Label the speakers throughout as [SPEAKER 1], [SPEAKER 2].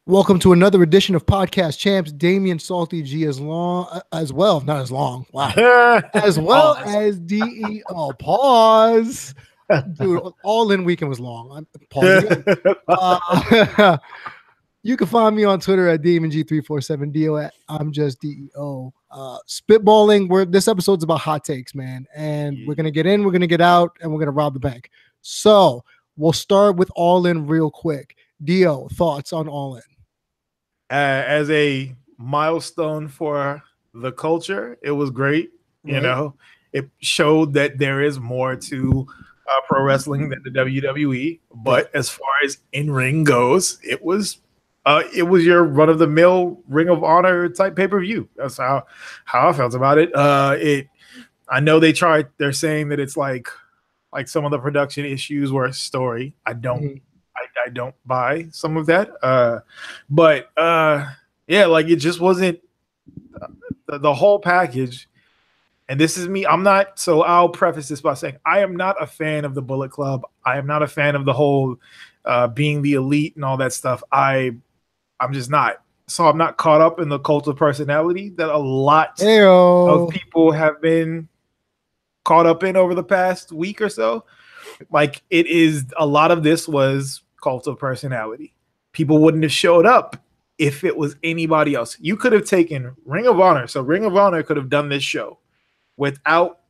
[SPEAKER 1] Welcome to another edition of Podcast Champs. Damian Salty G as long as well, not as long. Wow, as well as DEO. Pause, dude. All in weekend was long. I'm pause again. You can find me on Twitter at DamonG347 DO at I'm just DEO. Spitballing. This episode's about hot takes, man, and we're gonna get in, we're gonna get out, and we're gonna rob the bank. So we'll start with All In real quick. Dio, thoughts on All In?
[SPEAKER 2] As a milestone for the culture, it was great. Right. You know, it showed that there is more to pro wrestling than the WWE. But as far as in-ring goes, it was your run-of-the-mill Ring of Honor type pay-per-view. That's how I felt about it. I know they're saying that it's like some of the production issues were a story. I don't buy some of that. But it just wasn't the whole package. And this is me. I'll preface this by saying I am not a fan of the Bullet Club. I am not a fan of the whole being the elite and all that stuff. I'm just not. So I'm not caught up in the cult of personality that a lot of people have been caught up in over the past week or so. Like, it is a lot of this was cult of personality. People wouldn't have showed up if it was anybody else. You could have taken Ring of Honor. So Ring of Honor could have done this show without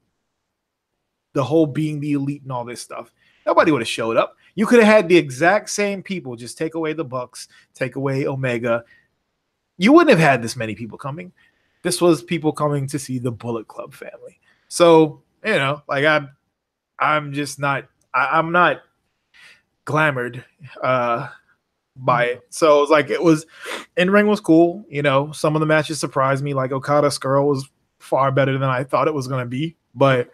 [SPEAKER 2] the whole being the elite and all this stuff. Nobody would have showed up. You could have had the exact same people. Just take away the Bucks, take away Omega. You wouldn't have had this many people coming. This was people coming to see the Bullet Club family. So, I'm just not, I'm not glamored by it. So it was in-ring was cool. You know, some of the matches surprised me. Like Okada Skrull was far better than I thought it was going to be, but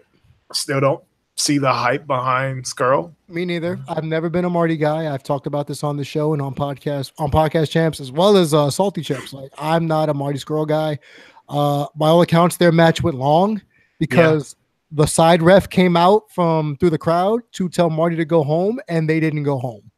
[SPEAKER 2] still don't see the hype behind Skrull.
[SPEAKER 1] Me neither. I've never been a Marty guy. I've talked about this on the show and on podcast champs, as well as Salty Chips. Like, I'm not a Marty Skrull guy. By all accounts, their match went long because the side ref came out from through the crowd to tell Marty to go home, and they didn't go home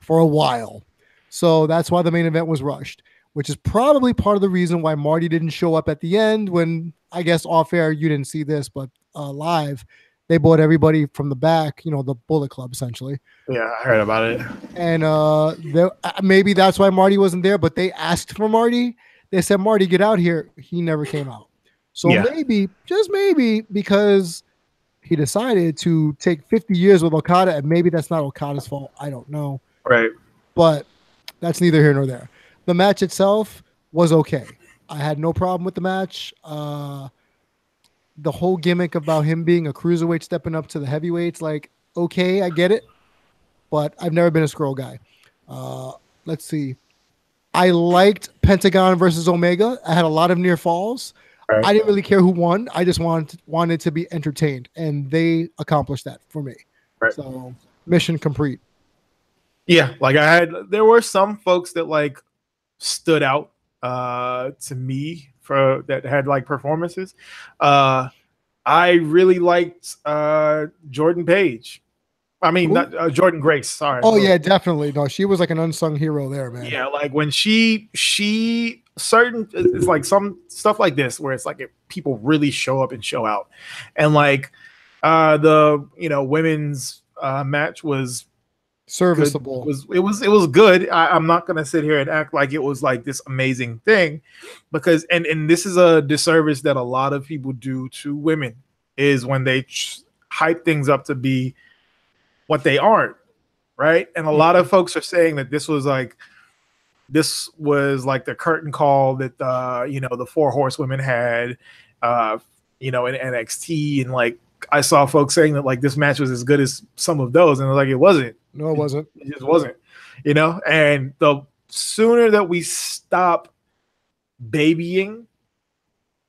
[SPEAKER 1] for a while. So that's why the main event was rushed, which is probably part of the reason why Marty didn't show up at the end when, I guess off air, you didn't see this, but live, they brought everybody from the back, the Bullet Club essentially.
[SPEAKER 2] Yeah, I heard about it.
[SPEAKER 1] And maybe that's why Marty wasn't there, but they asked for Marty. They said, Marty, get out here. He never came out. So maybe, just maybe, because he decided to take 50 years with Okada, and maybe that's not Okada's fault. I don't know.
[SPEAKER 2] Right.
[SPEAKER 1] But that's neither here nor there. The match itself was okay. I had no problem with the match. The whole gimmick about him being a cruiserweight stepping up to the heavyweights, okay, I get it. But I've never been a Skrull guy. Let's see. I liked Pentagon versus Omega. I had a lot of near falls. Right. I didn't really care who won. I just wanted to be entertained, and they accomplished that for me.
[SPEAKER 2] Right.
[SPEAKER 1] So mission complete.
[SPEAKER 2] Yeah, there were some folks that stood out to me for that had performances. I really liked Jordan Page. I mean, not Jordan Grace. Sorry.
[SPEAKER 1] Oh yeah, definitely. No, she was an unsung hero there, man.
[SPEAKER 2] Yeah, when she it's some stuff like this where it's if people really show up and show out, and the women's match was
[SPEAKER 1] serviceable.
[SPEAKER 2] It was good. I'm not gonna sit here and act like it was this amazing thing, because and this is a disservice that a lot of people do to women, is when they hype things up to be what they aren't, right? And a lot of folks are saying that this was the curtain call that the Four Horsewomen had, in NXT, and I saw folks saying that this match was as good as some of those, and it wasn't.
[SPEAKER 1] No, it wasn't.
[SPEAKER 2] It just wasn't, And the sooner that we stop babying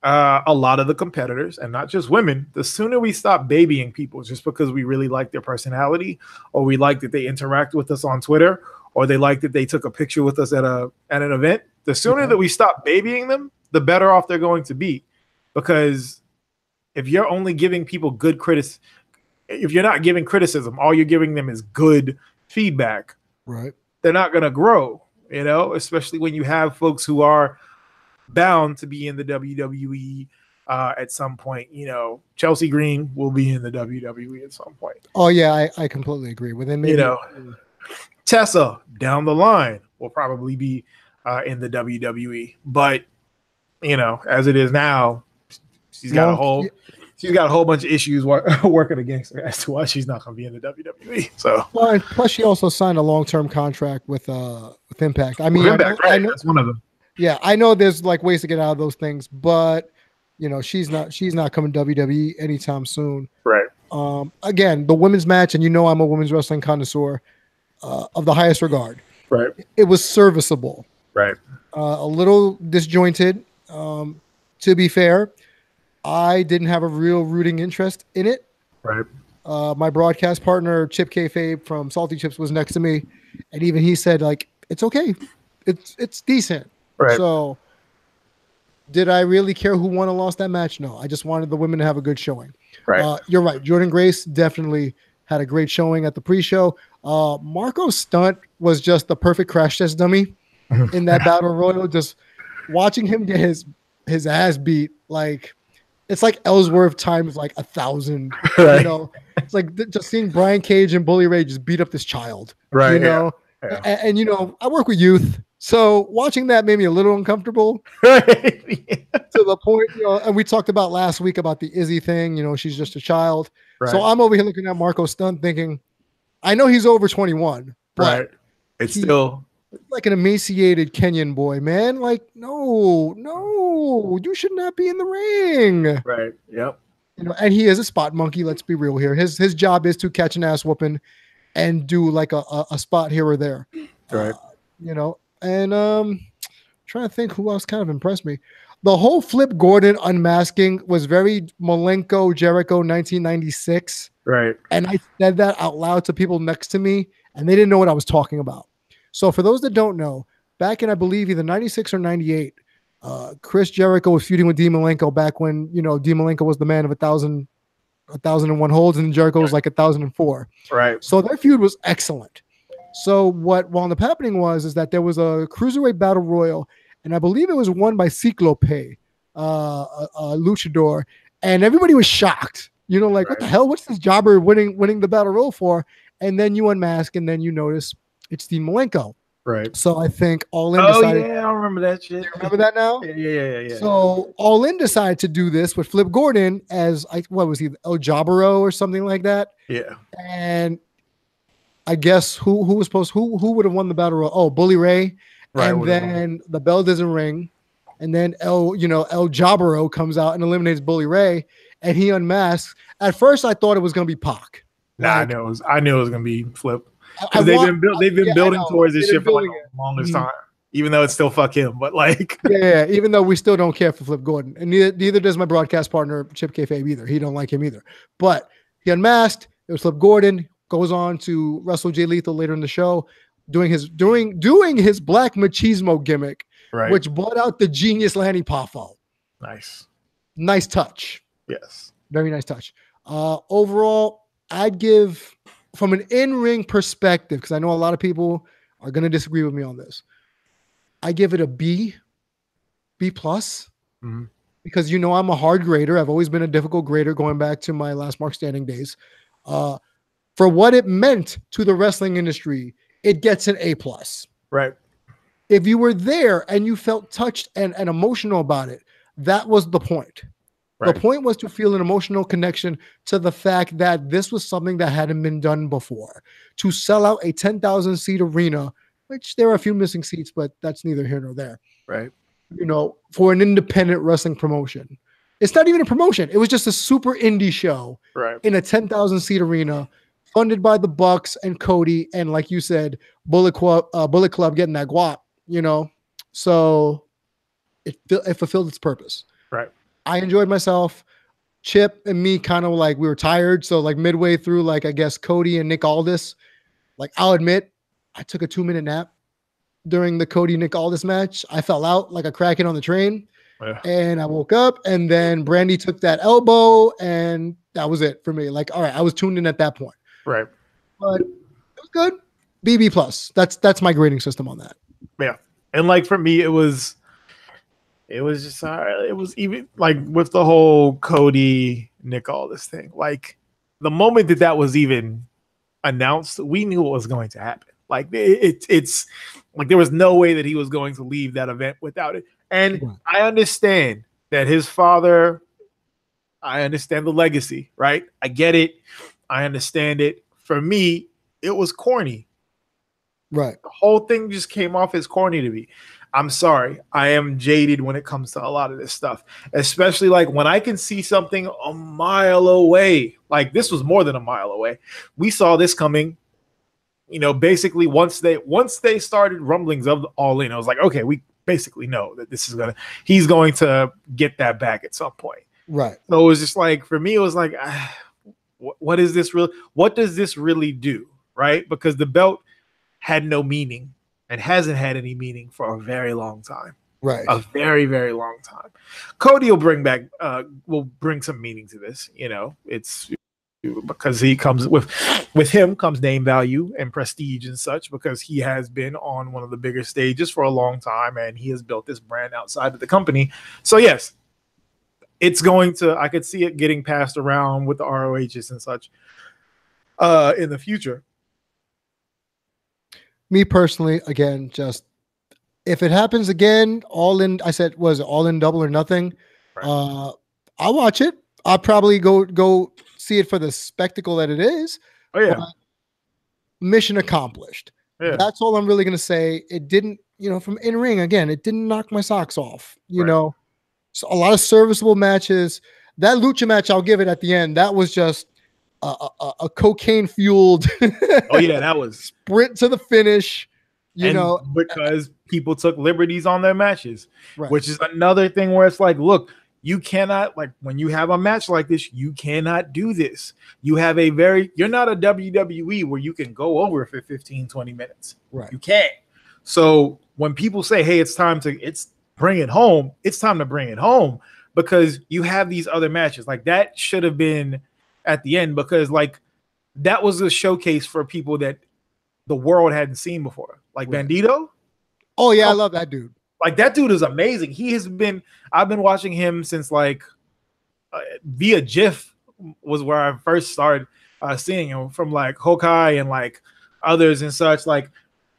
[SPEAKER 2] a lot of the competitors, and not just women, the sooner we stop babying people just because we really like their personality, or we like that they interact with us on Twitter, or they like that they took a picture with us at an event, the sooner that we stop babying them, the better off they're going to be. Because if you're only giving people if you're not giving criticism, all you're giving them is good feedback,
[SPEAKER 1] right?
[SPEAKER 2] They're not going to grow. you know, especially when you have folks who are bound to be in the WWE at some point. You know, Chelsea Green will be in the WWE at some point.
[SPEAKER 1] Oh yeah, I completely agree. Within maybe,
[SPEAKER 2] you know, Tessa down the line will probably be in the WWE, but you know, as it is now, she's got a whole bunch of issues working against her as to why she's not going to be in the WWE. So,
[SPEAKER 1] well, and plus she also signed a long-term contract with Impact. I mean,
[SPEAKER 2] Impact, right? That's one of them.
[SPEAKER 1] Yeah, I know there's like ways to get out of those things, but you know, she's not coming to WWE anytime soon.
[SPEAKER 2] Right.
[SPEAKER 1] Again, the women's match, and you know, I'm a women's wrestling connoisseur of the highest regard.
[SPEAKER 2] Right.
[SPEAKER 1] It was serviceable.
[SPEAKER 2] Right.
[SPEAKER 1] A little disjointed. To be fair, I didn't have a real rooting interest in it.
[SPEAKER 2] Right.
[SPEAKER 1] My broadcast partner, Chip Kayfabe from Salty Chips, was next to me, and even he said, like, it's okay. It's decent.
[SPEAKER 2] Right.
[SPEAKER 1] So did I really care who won or lost that match? No. I just wanted the women to have a good showing.
[SPEAKER 2] Right.
[SPEAKER 1] You're right. Jordan Grace definitely had a great showing at the pre-show. Marco Stunt was just the perfect crash test dummy in that battle royal. Just watching him get his ass beat, like it's like Ellsworth times like 1,000.
[SPEAKER 2] Right.
[SPEAKER 1] You know, it's like just seeing Brian Cage and Bully Ray just beat up this child.
[SPEAKER 2] Right.
[SPEAKER 1] You know,
[SPEAKER 2] yeah.
[SPEAKER 1] And you know, I work with youth, so watching that made me a little uncomfortable.
[SPEAKER 2] Right.
[SPEAKER 1] To the point, you know, and we talked about last week about the Izzy thing. You know, she's just a child.
[SPEAKER 2] Right.
[SPEAKER 1] So I'm over here looking at Marco Stunt thinking, I know he's over 21, but
[SPEAKER 2] right. It's still
[SPEAKER 1] like an emaciated Kenyan boy, man. Like, no, you should not be in the ring.
[SPEAKER 2] Right. Yep.
[SPEAKER 1] You know, and he is a spot monkey. Let's be real here. His job is to catch an ass whooping and do like a spot here or there.
[SPEAKER 2] Right.
[SPEAKER 1] You know, and trying to think who else kind of impressed me. The whole Flip Gordon unmasking was very Malenko Jericho 1996.
[SPEAKER 2] Right.
[SPEAKER 1] And I said that out loud to people next to me, and they didn't know what I was talking about. So for those that don't know, back in, I believe, either 96 or 98, Chris Jericho was feuding with Dean Malenko back when, you know, Dean Malenko was the man of 1,001 holds, and Jericho was like 1,004.
[SPEAKER 2] Right.
[SPEAKER 1] So their feud was excellent. So what wound up happening is that there was a Cruiserweight Battle Royal, and I believe it was won by Ciclope, a luchador, and everybody was shocked. You know, like, right. What the hell? What's this jobber winning the Battle Royal for? And then you unmask, and then you notice it's Dean Malenko.
[SPEAKER 2] Right.
[SPEAKER 1] So I think All In decided.
[SPEAKER 2] Oh, yeah, I remember that shit.
[SPEAKER 1] You remember that now?
[SPEAKER 2] Yeah.
[SPEAKER 1] So All In decided to do this with Flip Gordon as, what was he, El Jabaro or something like that?
[SPEAKER 2] Yeah.
[SPEAKER 1] And I guess who would have won the Battle Royal? Oh, Bully Ray. Right. And then the bell doesn't ring. And then El Jabaro comes out and eliminates Bully Ray, and he unmasks. At first, I thought it was going to be Pac.
[SPEAKER 2] Nah, like, I knew it was going to be Flip. Because they've been building towards this shit for like the longest time, even though it's still fuck him. But like,
[SPEAKER 1] yeah, even though we still don't care for Flip Gordon, and neither does my broadcast partner Chip Kayfabe either. He don't like him either. But he unmasked. It was Flip Gordon. Goes on to wrestle Jay Lethal later in the show, doing his black machismo gimmick, right, which brought out the genius Lanny Poffo. Nice touch.
[SPEAKER 2] Yes,
[SPEAKER 1] very nice touch. Overall, I'd give, from an in-ring perspective, because I know a lot of people are going to disagree with me on this, I give it a B plus, because, you know, I'm a hard grader. I've always been a difficult grader going back to my last Mark Standing days. For what it meant to the wrestling industry, it gets an A plus.
[SPEAKER 2] Right.
[SPEAKER 1] If you were there and you felt touched and emotional about it, that was the point. Right. The point was to feel an emotional connection to the fact that this was something that hadn't been done before. To sell out a 10,000 seat arena, which there are a few missing seats, but that's neither here nor there.
[SPEAKER 2] Right.
[SPEAKER 1] You know, for an independent wrestling promotion. It's not even a promotion. It was just a super indie show, right, in a 10,000 seat arena, funded by the Bucks and Cody, and like you said, Bullet Club getting that guap, you know. So it fulfilled its purpose.
[SPEAKER 2] Right.
[SPEAKER 1] I enjoyed myself. Chip and me kind of like, we were tired. So like midway through, like, I guess Cody and Nick Aldis, like, I'll admit, I took a 2-minute nap during the Cody Nick Aldis match. I fell out like a kraken on the train. Yeah. And I woke up, and then Brandy took that elbow, and that was it for me. Like, all right, I was tuned in at that point.
[SPEAKER 2] Right.
[SPEAKER 1] But it was good. BB plus. That's my grading system on that.
[SPEAKER 2] Yeah. And like for me, it was just it was even like with the whole Cody Nick Aldis thing. Like the moment that that was even announced, we knew what was going to happen. Like it's like there was no way that he was going to leave that event without it. And I understand that his father, I understand the legacy, right? I get it. I understand it. For me, it was corny.
[SPEAKER 1] Right.
[SPEAKER 2] The whole thing just came off as corny to me. I'm sorry. I am jaded when it comes to a lot of this stuff, especially like when I can see something a mile away. Like this was more than a mile away. We saw this coming, you know, basically once they started rumblings of the All In, I was like, okay, we basically know that he's going to get that back at some point.
[SPEAKER 1] Right.
[SPEAKER 2] So it was just like, for me, it was like, what is this real? What does this really do? Right? Because the belt had no meaning and hasn't had any meaning for a very long time.
[SPEAKER 1] Right.
[SPEAKER 2] A very, very long time. Cody will bring some meaning to this. You know, it's because he comes with him comes name value and prestige and such, because he has been on one of the bigger stages for a long time and he has built this brand outside of the company. So yes, it's going to, I could see it getting passed around with the ROHs and such in the future.
[SPEAKER 1] Me personally, again, just if it happens again, All In, I said, was it All In Double or Nothing? Right. I'll watch it. I'll probably go see it for the spectacle that it is.
[SPEAKER 2] Oh yeah.
[SPEAKER 1] Mission accomplished. Yeah. That's all I'm really going to say. It didn't, from in ring, again, it didn't knock my socks off, you know. So a lot of serviceable matches. That lucha match, I'll give it at the end. That was just a cocaine fueled.
[SPEAKER 2] Oh yeah, that was
[SPEAKER 1] sprint to the finish. You know,
[SPEAKER 2] because people took liberties on their matches, which is another thing where it's like, look, you cannot, like, when you have a match like this, you cannot do this. You have you're not a WWE where you can go over for 15, 20 minutes.
[SPEAKER 1] Right.
[SPEAKER 2] You can't. So when people say, hey, it's time to bring it home, it's time to bring it home, because you have these other matches. Like that should have been at the end, because like that was a showcase for people that the world hadn't seen before. Like Bandito.
[SPEAKER 1] Oh yeah, I love that dude.
[SPEAKER 2] Like that dude is amazing. I've been watching him since like via GIF was where I first started seeing him, from like Hokai and like others and such. Like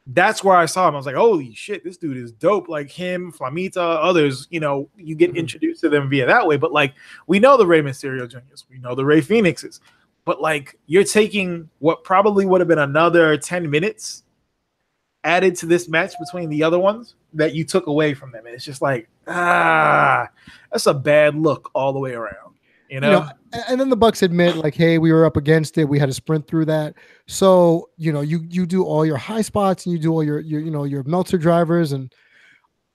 [SPEAKER 2] that's where I saw him. I was like, holy shit, this dude is dope. Like him, Flamita, others, you get introduced to them via that way. But like, we know the Rey Mysterio Juniors, we know the Rey Phoenixes, but like you're taking what probably would have been another 10 minutes added to this match between the other ones that you took away from them. And it's just like, that's a bad look all the way around, you know?
[SPEAKER 1] And then the Bucks admit, like, hey, we were up against it. We had to sprint through that. So, you do all your high spots and you do all your Meltzer drivers. And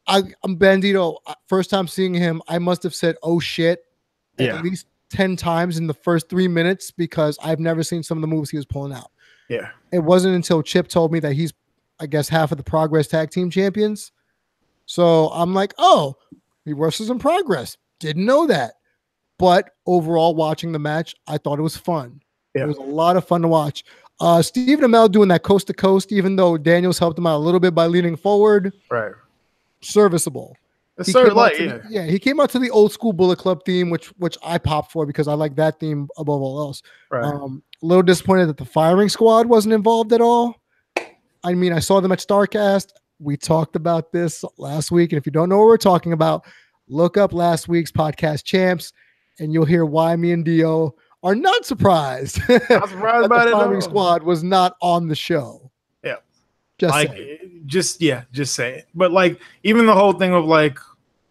[SPEAKER 1] I'm Bandito. First time seeing him, I must have said, oh shit, at least 10 times in the first 3 minutes, because I've never seen some of the moves he was pulling out.
[SPEAKER 2] Yeah.
[SPEAKER 1] It wasn't until Chip told me that he's, I guess, half of the Progress Tag Team Champions. So I'm like, oh, he versus in Progress. Didn't know that. But overall, watching the match, I thought it was fun. Yeah. It was a lot of fun to watch. Stephen Amell doing that coast to coast, even though Daniels helped him out a little bit by leaning forward.
[SPEAKER 2] Right.
[SPEAKER 1] Serviceable.
[SPEAKER 2] It's sort of like,
[SPEAKER 1] he came out to the old school Bullet Club theme, which I popped for because I like that theme above all else.
[SPEAKER 2] Right.
[SPEAKER 1] A little disappointed that the firing squad wasn't involved at all. I mean, I saw them at StarCast. We talked about this last week. And if you don't know what we're talking about, look up last week's Podcast Champs, and you'll hear why me and Dio are not surprised.
[SPEAKER 2] Not surprised about
[SPEAKER 1] the firing squad was not on the show.
[SPEAKER 2] Yeah.
[SPEAKER 1] Just
[SPEAKER 2] saying. But like, even the whole thing of like,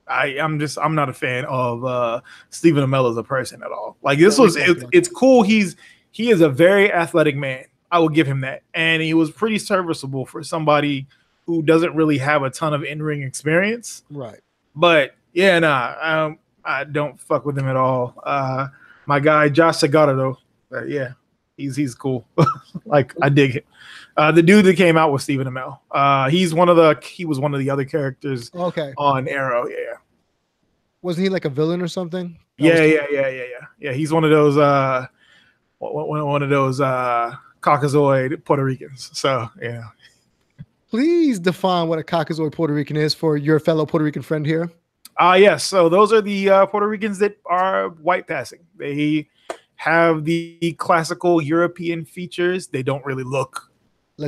[SPEAKER 2] I'm not a fan of Stephen Amell as a person at all. Like it's cool. He is a very athletic man. I will give him that. And he was pretty serviceable for somebody who doesn't really have a ton of in-ring experience.
[SPEAKER 1] Right.
[SPEAKER 2] But yeah, I don't fuck with him at all. My guy, Josh Sagara, though, he's cool. Like, I dig it. The dude that came out with Stephen Amell. He was one of the other characters on Arrow. Yeah.
[SPEAKER 1] Wasn't he like a villain or something?
[SPEAKER 2] Yeah. He's one of those Caucasoid Puerto Ricans. So, yeah.
[SPEAKER 1] please define what a Caucasoid Puerto Rican is for your fellow Puerto Rican friend here.
[SPEAKER 2] Yes. So those are the Puerto Ricans that are white passing. They have the classical European features. They don't really look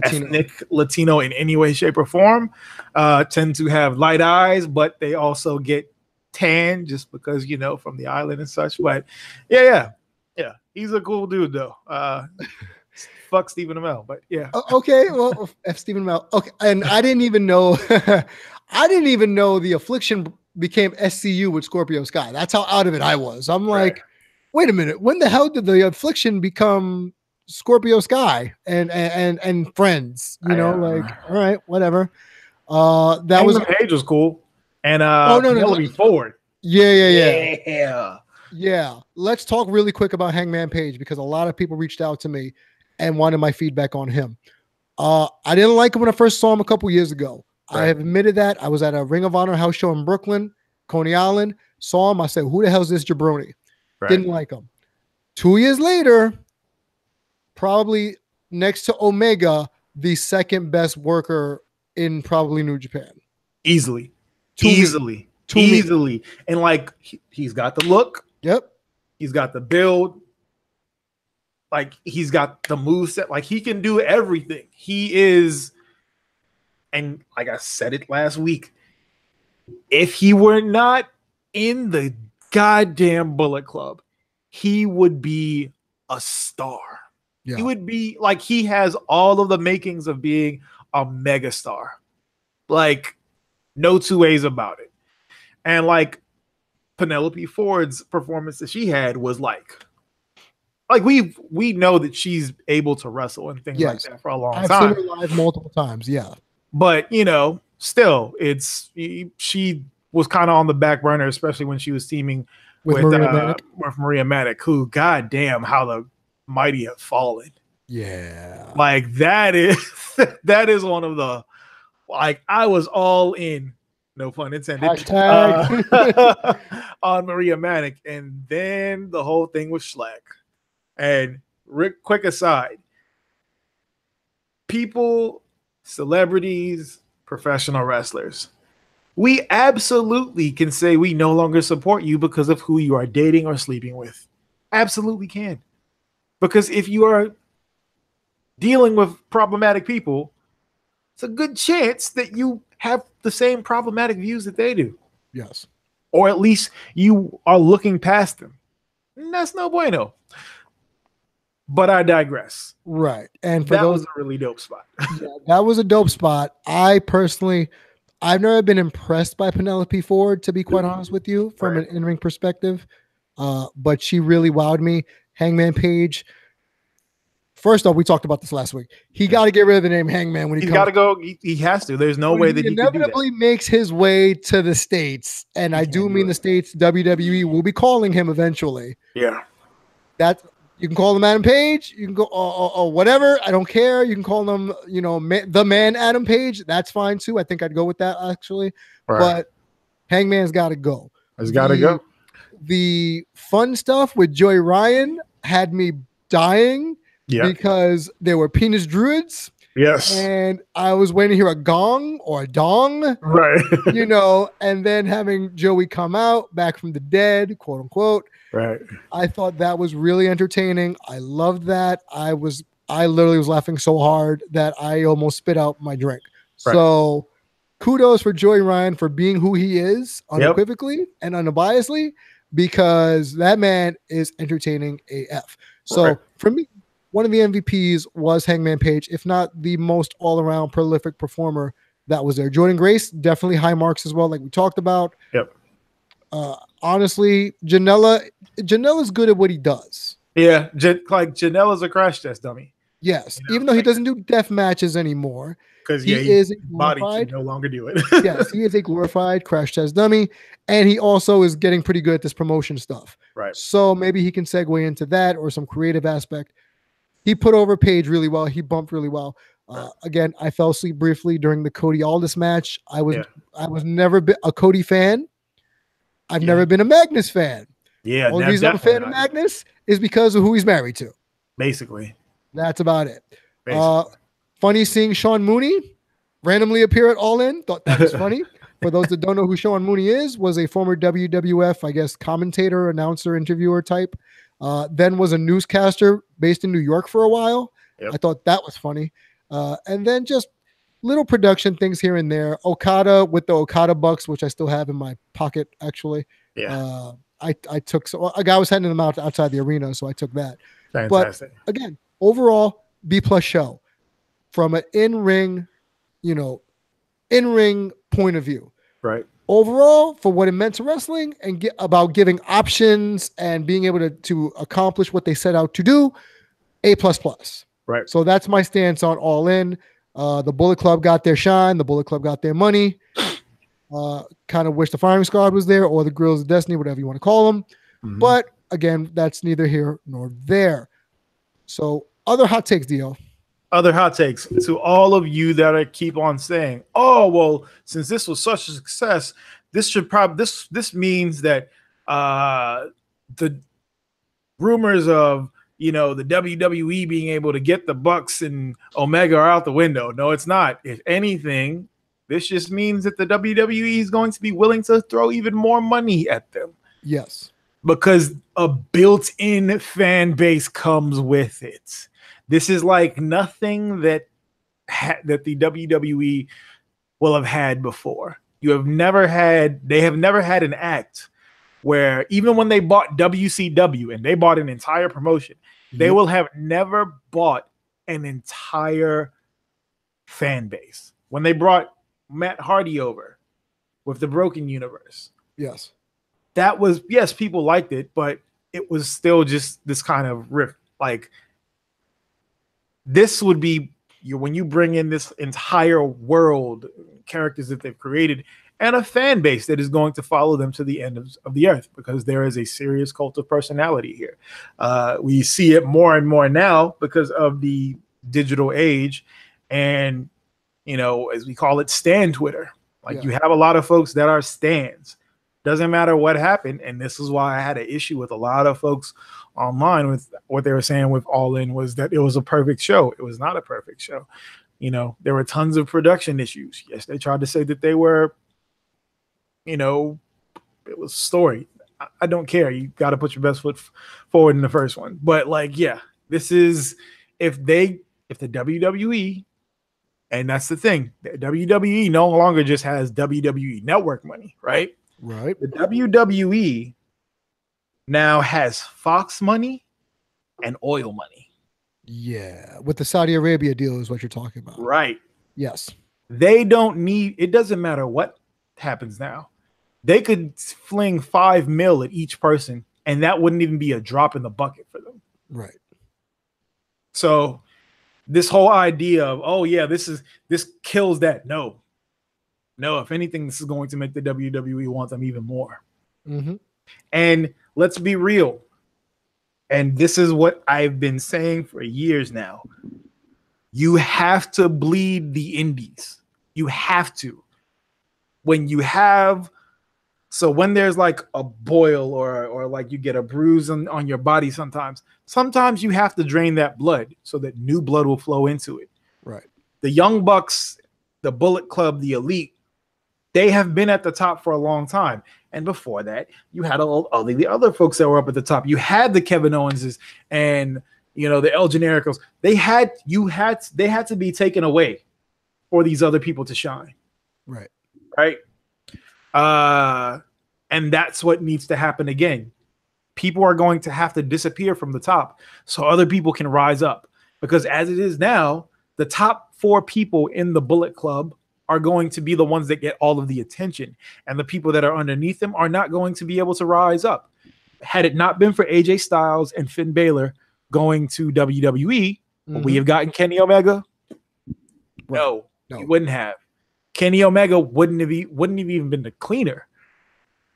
[SPEAKER 2] ethnic Latino in any way, shape, or form. Tend to have light eyes, but they also get tan just because, from the island and such. But yeah. He's a cool dude though. Fuck Stephen Amell, but yeah.
[SPEAKER 1] Okay, well, F. Stephen Amell. Okay, and I didn't even know. I didn't even know the Affliction became SCU with Scorpio Sky. That's how out of it I was. I'm like, wait a minute. When the hell did the Affliction become Scorpio Sky and friends? All right, whatever. That was
[SPEAKER 2] Page was cool, and
[SPEAKER 1] Penelope
[SPEAKER 2] Ford.
[SPEAKER 1] Yeah. Let's talk really quick about Hangman Page because a lot of people reached out to me and wanted my feedback on him. I didn't like him when I first saw him a couple years ago. Right. I have admitted that. I was at a Ring of Honor house show in Brooklyn, Coney Island, saw him. I said, who the hell is this jabroni? Right. Didn't like him. 2 years later, probably next to Omega, the second best worker in probably New Japan.
[SPEAKER 2] Easily. And like, he's got the look.
[SPEAKER 1] Yep.
[SPEAKER 2] He's got the build. Like, he's got the moveset. Like, he can do everything. He is, and like I said it last week, if he were not in the goddamn Bullet Club, he would be a star. Yeah. He would be like, he has all of the makings of being a megastar. Like, no two ways about it. And like Penelope Ford's performance that she had was like we know that she's able to wrestle and things like that for a long time.
[SPEAKER 1] I've seen her live multiple times, yeah.
[SPEAKER 2] But still, she was kind of on the back burner, especially when she was teaming with Maria Manic, who, goddamn, how the mighty have fallen.
[SPEAKER 1] Yeah,
[SPEAKER 2] like that is one of the, like, I was all in. No pun intended. On Maria Manic, and then the whole thing was Schleck. And Rick, quick aside, people, celebrities, professional wrestlers, we absolutely can say we no longer support you because of who you are dating or sleeping with. Absolutely can. Because if you are dealing with problematic people, it's a good chance that you have the same problematic views that they do.
[SPEAKER 1] Yes.
[SPEAKER 2] Or at least you are looking past them. And that's no bueno. But I digress.
[SPEAKER 1] Right. And
[SPEAKER 2] that was a really dope spot.
[SPEAKER 1] That was a dope spot. I've never been impressed by Penelope Ford, to be quite honest with you, from an in-ring perspective. But she really wowed me. Hangman Page. First off, we talked about this last week. He got to get rid of the name Hangman when
[SPEAKER 2] he's got to go. He has to. There's no way that he
[SPEAKER 1] inevitably makes his way to the States, and I do mean the States. WWE will be calling him eventually.
[SPEAKER 2] Yeah,
[SPEAKER 1] that you can call him Adam Page. You can go or whatever. I don't care. You can call him, the man Adam Page. That's fine too. I think I'd go with that actually. Right. But Hangman's got to go.
[SPEAKER 2] He's got to go.
[SPEAKER 1] The fun stuff with Joey Ryan had me dying. Yeah. Because there were penis druids.
[SPEAKER 2] Yes.
[SPEAKER 1] And I was waiting to hear a gong or a dong.
[SPEAKER 2] Right.
[SPEAKER 1] And then having Joey come out back from the dead, quote unquote.
[SPEAKER 2] Right.
[SPEAKER 1] I thought that was really entertaining. I loved that. I literally was laughing so hard that I almost spit out my drink. Right. So kudos for Joey Ryan for being who he is unequivocally and unbiasedly, because that man is entertaining AF. So for me, one of the MVPs was Hangman Page, if not the most all-around prolific performer that was there. Jordan Grace, definitely high marks as well, like we talked about.
[SPEAKER 2] Yep.
[SPEAKER 1] Honestly, Janela's good at what he does.
[SPEAKER 2] Yeah, Janela's a crash test dummy.
[SPEAKER 1] Yes, even though he doesn't do death matches anymore.
[SPEAKER 2] Because he is body can no longer do it.
[SPEAKER 1] Yes, he is a glorified crash test dummy, and he also is getting pretty good at this promotion stuff.
[SPEAKER 2] Right.
[SPEAKER 1] So maybe he can segue into that or some creative aspect. He put over Page really well. He bumped really well. Again, I fell asleep briefly during the Cody Aldis match. I was never a Cody fan. I've never been a Magnus fan.
[SPEAKER 2] Yeah.
[SPEAKER 1] The only reason I'm a fan of Magnus is because of who he's married to.
[SPEAKER 2] Basically.
[SPEAKER 1] That's about it. Funny seeing Sean Mooney randomly appear at All In. Thought that was funny. For those that don't know who Sean Mooney is, was a former WWF, I guess, commentator, announcer, interviewer type. Then was a newscaster based in New York for a while.
[SPEAKER 2] Yep.
[SPEAKER 1] I thought that was funny. And then just little production things here and there. Okada with the Okada Bucks, which I still have in my pocket, actually.
[SPEAKER 2] Yeah.
[SPEAKER 1] I took a guy was handing them out outside the arena, so I took that.
[SPEAKER 2] Fantastic.
[SPEAKER 1] But again, overall, B+ show from an in-ring point of view.
[SPEAKER 2] Right.
[SPEAKER 1] Overall, for what it meant to wrestling and about giving options and being able to accomplish what they set out to do, A++.
[SPEAKER 2] Right.
[SPEAKER 1] So that's my stance on All In. The Bullet Club got their shine. The Bullet Club got their money. Kind of wish the Firing Squad was there, or the Grills of Destiny, whatever you want to call them.
[SPEAKER 2] Mm-hmm.
[SPEAKER 1] But again, that's neither here nor there. So other hot takes, Dio.
[SPEAKER 2] Other hot takes to all of you that keep on saying, "Oh, well, since this was such a success, this means that the rumors of the WWE being able to get the Bucks and Omega are out the window." No, it's not. If anything, this just means that the WWE is going to be willing to throw even more money at them.
[SPEAKER 1] Yes,
[SPEAKER 2] because a built-in fan base comes with it. This is like nothing that the WWE will have had before. They have never had an act where, even when they bought WCW and they bought an entire promotion, they will have never bought an entire fan base. When they brought Matt Hardy over with the Broken Universe,
[SPEAKER 1] yes,
[SPEAKER 2] that was, yes, people liked it, but it was still just this kind of riff. Like, this would be when you bring in this entire world, characters that they've created, and a fan base that is going to follow them to the end of the earth, because there is a serious cult of personality here. We see it more and more now because of the digital age, and as we call it, stan Twitter. Like, you have a lot of folks that are stans. Doesn't matter what happened, and this is why I had an issue with a lot of folks online with what they were saying with All In, was that it was a perfect show. It was not a perfect show. There were tons of production issues. Yes, they tried to say that they were, it was story. I don't care. You got to put your best foot forward in the first one. But this is, if the WWE, and that's the thing, the WWE no longer just has WWE Network money, right?
[SPEAKER 1] Right.
[SPEAKER 2] The WWE now has Fox money and oil money.
[SPEAKER 1] Yeah. With the Saudi Arabia deal is what you're talking about.
[SPEAKER 2] Right.
[SPEAKER 1] Yes.
[SPEAKER 2] They don't need, it doesn't matter what happens now. They could fling $5 million at each person, and that wouldn't even be a drop in the bucket for them.
[SPEAKER 1] Right.
[SPEAKER 2] So this whole idea of, this kills that. No, if anything, this is going to make the WWE want them even more.
[SPEAKER 1] Mm-hmm.
[SPEAKER 2] And let's be real. And this is what I've been saying for years now. You have to bleed the indies. You have to. When there's like a boil or like you get a bruise on your body sometimes you have to drain that blood so that new blood will flow into it.
[SPEAKER 1] Right.
[SPEAKER 2] The Young Bucks, the Bullet Club, the Elite, they have been at the top for a long time. And before that, you had all the other folks that were up at the top. You had the Kevin Owenses and the El Genericos. They had to be taken away for these other people to shine.
[SPEAKER 1] Right.
[SPEAKER 2] Right. And that's what needs to happen again. People are going to have to disappear from the top so other people can rise up. Because as it is now, the top 4 people in the Bullet Club are going to be the ones that get all of the attention, and the people that are underneath them are not going to be able to rise up. Had it not been for AJ Styles and Finn Balor going to WWE, would we have gotten Kenny Omega?
[SPEAKER 1] Right.
[SPEAKER 2] No, we wouldn't have. Kenny Omega wouldn't have even been the cleaner.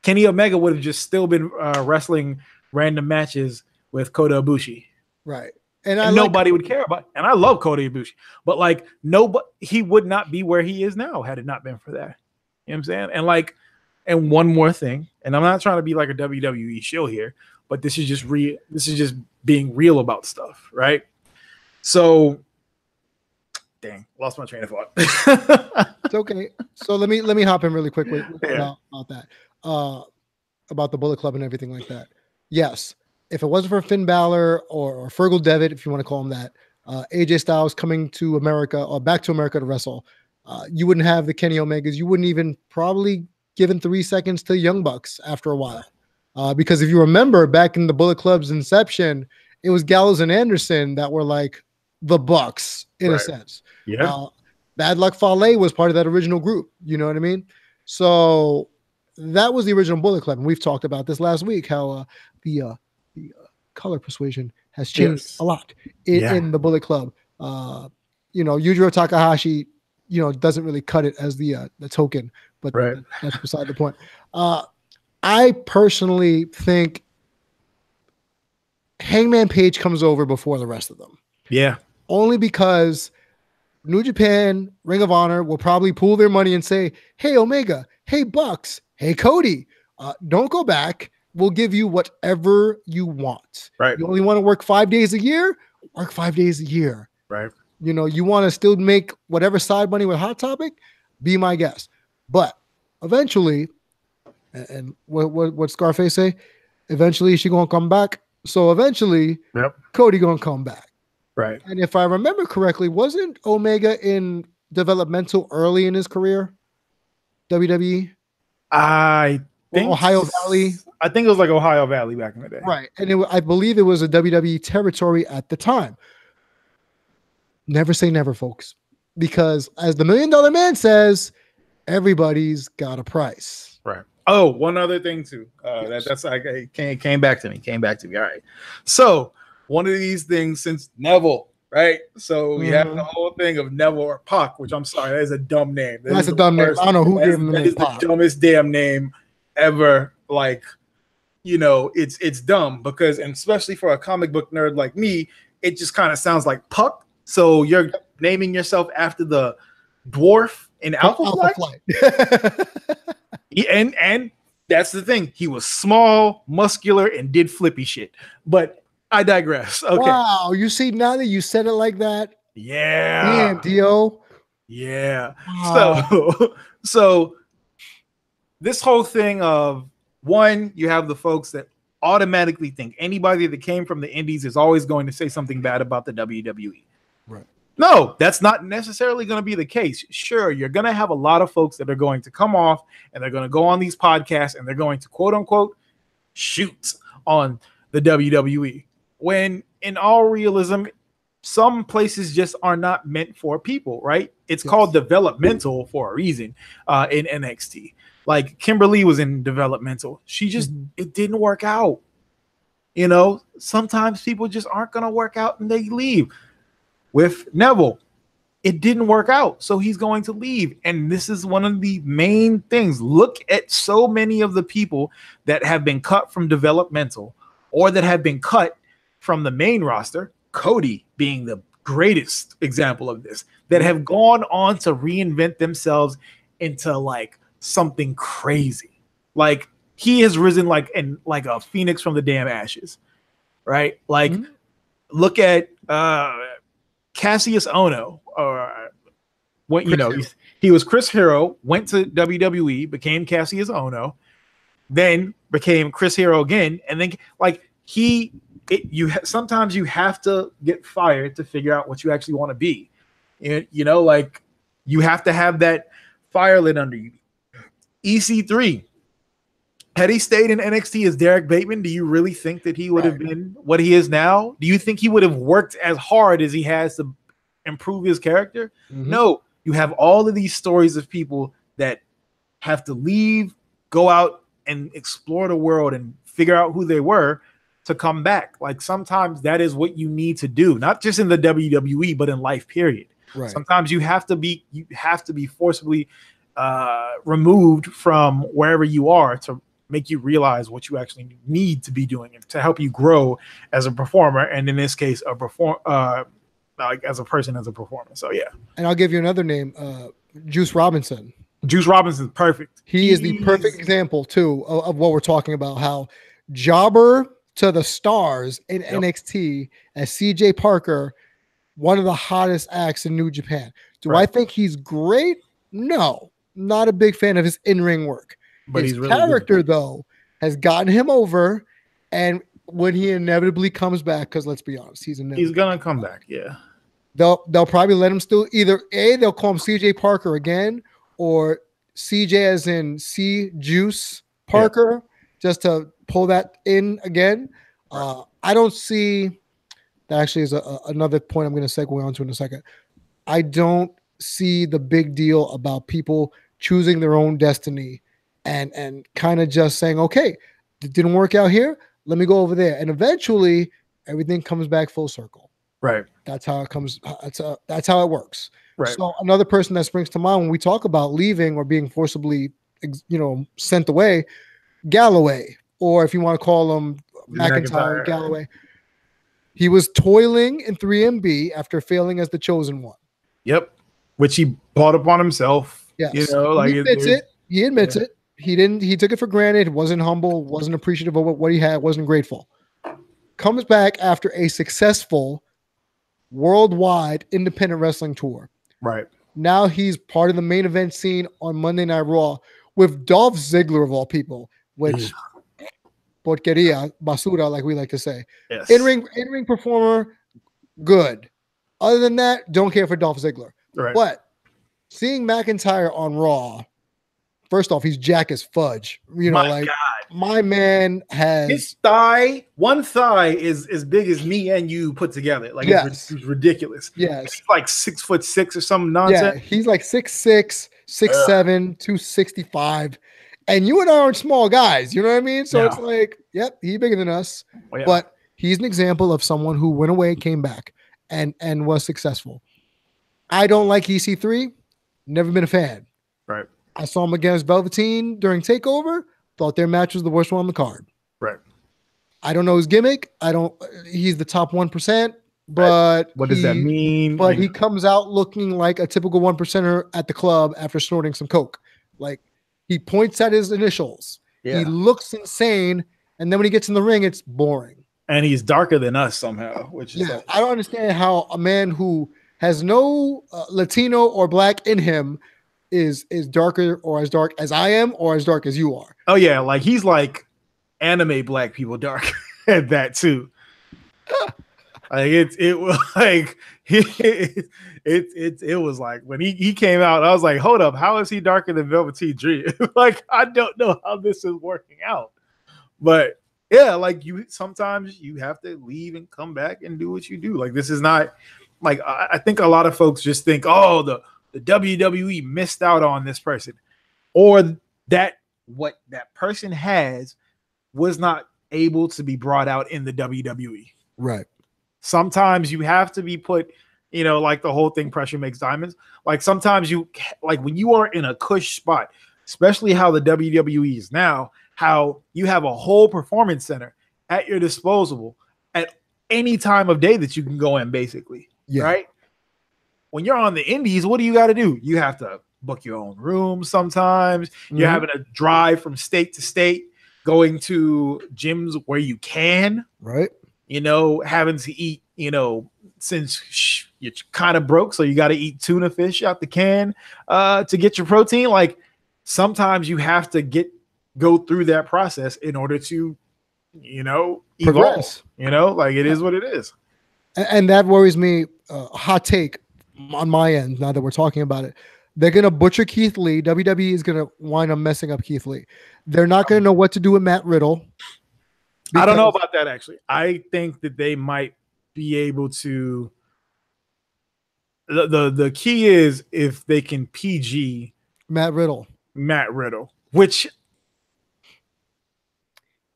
[SPEAKER 2] Kenny Omega would have just still been wrestling random matches with Kota Ibushi.
[SPEAKER 1] Right.
[SPEAKER 2] And nobody would care about it. And I love Kota Ibushi. But he would not be where he is now had it not been for that. You know what I'm saying? And one more thing, and I'm not trying to be like a WWE show here, but this is just real. This is just being real about stuff, right? So Dang, lost my train of thought.
[SPEAKER 1] It's okay. So let me hop in really quick
[SPEAKER 2] Yeah.
[SPEAKER 1] about that. About the Bullet Club and everything like that. Yes, if it wasn't for Finn Balor or Fergal Devitt, if you want to call him that, AJ Styles coming to America or back to America to wrestle, you wouldn't have the Kenny Omegas. You wouldn't even probably given 3 seconds to Young Bucks after a while. Because if you remember back in the Bullet Club's inception, it was Gallows and Anderson that were like the Bucks in a sense.
[SPEAKER 2] Yeah.
[SPEAKER 1] Bad Luck Fale was part of that original group. You know what I mean? So that was the original Bullet Club. And we've talked about this last week, how the color persuasion has changed a lot in the Bullet Club. Yujiro Takahashi, doesn't really cut it as the token, but that's beside the point. I personally think Hangman Page comes over before the rest of them.
[SPEAKER 2] Yeah.
[SPEAKER 1] Only because New Japan, Ring of Honor will probably pool their money and say, hey, Omega, hey, Bucks, hey, Cody, don't go back. We'll give you whatever you want.
[SPEAKER 2] Right.
[SPEAKER 1] You only want to work 5 days a year? Work 5 days a year.
[SPEAKER 2] Right.
[SPEAKER 1] You want to still make whatever side money with Hot Topic? Be my guest. But eventually, and what Scarface say? Eventually, she going to come back. So eventually, Cody going to come back.
[SPEAKER 2] Right.
[SPEAKER 1] And if I remember correctly, wasn't Omega in developmental early in his career? WWE?
[SPEAKER 2] I think
[SPEAKER 1] Ohio Valley.
[SPEAKER 2] I think it was like Ohio Valley back in the day.
[SPEAKER 1] Right. And I believe it was a WWE territory at the time. Never say never, folks. Because as the $1 Million Man says, everybody's got a price.
[SPEAKER 2] Right. Oh, one other thing too. That's like came back to me. All right. So one of these things since Neville, right? So we have the whole thing of Neville or Pac, which I'm sorry, that is a dumb name.
[SPEAKER 1] That's a dumb name. I don't know who gave him the name Pac.
[SPEAKER 2] The dumbest damn name ever. Like, it's dumb because, and especially for a comic book nerd like me, it just kind of sounds like Puck. So you're naming yourself after the dwarf in Alpha Flight. And that's the thing. He was small, muscular, and did flippy shit. But I digress. Okay.
[SPEAKER 1] Wow. You see, now that you said it like that.
[SPEAKER 2] Yeah.
[SPEAKER 1] Damn, Dio.
[SPEAKER 2] Yeah. Wow. So this whole thing of one, you have the folks that automatically think anybody that came from the indies is always going to say something bad about the WWE.
[SPEAKER 1] Right.
[SPEAKER 2] No, that's not necessarily going to be the case. Sure, you're going to have a lot of folks that are going to come off and they're going to go on these podcasts and they're going to quote unquote shoot on the WWE. When in all realism, some places just are not meant for people, right? It's called developmental for a reason in NXT. Like Kimberly was in developmental. She just, it didn't work out. Sometimes people just aren't going to work out and they leave. With Neville, it didn't work out, so he's going to leave. And this is one of the main things. Look at so many of the people that have been cut from developmental or that have been cut from the main roster, Cody being the greatest example of this, that have gone on to reinvent themselves into like something crazy. Like he has risen like a phoenix from the damn ashes, right? Like look at Cassius Ohno, or what he was Chris Hero, went to WWE, became Cassius Ohno, then became Chris Hero again, and then like sometimes you have to get fired to figure out what you actually want to be. Like you have to have that fire lit under you. EC3, had he stayed in NXT as Derek Bateman, do you really think that he would have been what he is now? Do you think he would have worked as hard as he has to improve his character? No, you have all of these stories of people that have to leave, go out and explore the world and figure out who they were to come back. Like sometimes that is what you need to do, not just in the WWE, but in life, period. Right. Sometimes you have to be forcibly removed from wherever you are to make you realize what you actually need to be doing and to help you grow as a performer. And in this case, like as a person, as a performer. So yeah.
[SPEAKER 1] And I'll give you another name, Juice Robinson.
[SPEAKER 2] Juice Robinson's perfect.
[SPEAKER 1] He is the perfect example too of what we're talking about. How jobber to the stars in NXT as CJ Parker one of the hottest acts in New Japan. Do
[SPEAKER 2] Right.
[SPEAKER 1] I think he's great? No, not a big fan of his in-ring work.
[SPEAKER 2] But
[SPEAKER 1] His
[SPEAKER 2] he's really
[SPEAKER 1] character,
[SPEAKER 2] good.
[SPEAKER 1] though, has gotten him over. And when he inevitably comes back, because let's be honest, he's
[SPEAKER 2] gonna come back. Yeah.
[SPEAKER 1] They'll probably let him still either they'll call him CJ Parker again, or CJ as in C Juice Parker, just to pull that in again. I don't see that actually is another point I'm going to segue onto in a second. I don't see the big deal about people choosing their own destiny and kind of just saying, okay, it didn't work out here. Let me go over there. And eventually everything comes back full circle.
[SPEAKER 2] Right.
[SPEAKER 1] That's how it comes. That's how it works.
[SPEAKER 2] Right.
[SPEAKER 1] So another person that springs to mind when we talk about leaving or being forcibly, sent away, Galloway, or if you want to call him McIntyre, Galloway. He was toiling in 3MB after failing as the chosen one.
[SPEAKER 2] Yep. Which he brought upon himself.
[SPEAKER 1] Yes.
[SPEAKER 2] You know, like
[SPEAKER 1] he admits it. He admits it. He took it for granted, wasn't humble, wasn't appreciative of what he had, wasn't grateful. Comes back after a successful worldwide independent wrestling tour.
[SPEAKER 2] Right.
[SPEAKER 1] Now he's part of the main event scene on Monday Night Raw with Dolph Ziggler of all people, which porqueria, basura, like we like to say.
[SPEAKER 2] Yes.
[SPEAKER 1] In-ring performer, good. Other than that, don't care for Dolph Ziggler.
[SPEAKER 2] Right.
[SPEAKER 1] But seeing McIntyre on Raw, first off, he's jack as fudge. God. My man has
[SPEAKER 2] his one thigh is as big as me and you put together. Like it's ridiculous.
[SPEAKER 1] Yes.
[SPEAKER 2] He's like 6'6" or some nonsense.
[SPEAKER 1] Yeah, he's like 6'6", 6'7", 265. And you and I aren't small guys, you know what I mean? So it's like, yep, he's bigger than us. Yeah. But he's an example of someone who went away, came back, and was successful. I don't like EC3. Never been a fan.
[SPEAKER 2] Right.
[SPEAKER 1] I saw him against Velveteen during TakeOver. Thought their match was the worst one on the card.
[SPEAKER 2] Right.
[SPEAKER 1] I don't know his gimmick. He's the top 1%, but
[SPEAKER 2] what does that mean?
[SPEAKER 1] But he comes out looking like a typical 1%er at the club after snorting some coke. Like, he points at his initials. Yeah. He looks insane, and then when he gets in the ring, it's boring.
[SPEAKER 2] And he's darker than us somehow, which is
[SPEAKER 1] I don't understand how a man who has no Latino or black in him is darker or as dark as I am or as dark as you are.
[SPEAKER 2] Oh yeah, like he's like anime black people dark at that too. Like it was like when he came out, I was like, hold up, how is he darker than Velveteen Dream? Like, I don't know how this is working out. But yeah, like sometimes you have to leave and come back and do what you do. Like, this is not like, I think a lot of folks just think, oh, the WWE missed out on this person, or that what that person has was not able to be brought out in the WWE.
[SPEAKER 1] Right.
[SPEAKER 2] Sometimes you have to be put, like the whole thing, pressure makes diamonds. Like sometimes when you are in a cush spot, especially how the WWE is now, how you have a whole performance center at your disposal at any time of day that you can go in, basically. Yeah. Right. When you're on the indies, what do you got to do? You have to book your own room. Sometimes you're having to drive from state to state, going to gyms where you can,
[SPEAKER 1] right?
[SPEAKER 2] Having to eat, since you're kind of broke, so you got to eat tuna fish out the can to get your protein. Like, sometimes you have to go through that process in order to,
[SPEAKER 1] progress.
[SPEAKER 2] Evolve, like it is what it is.
[SPEAKER 1] And that worries me. Hot take on my end, now that we're talking about it. They're going to butcher Keith Lee. WWE is going to wind up messing up Keith Lee. They're not going to know what to do with Matt Riddle.
[SPEAKER 2] I don't know about that, actually. I think that they might be able to. The key is if they can PG
[SPEAKER 1] Matt Riddle,
[SPEAKER 2] which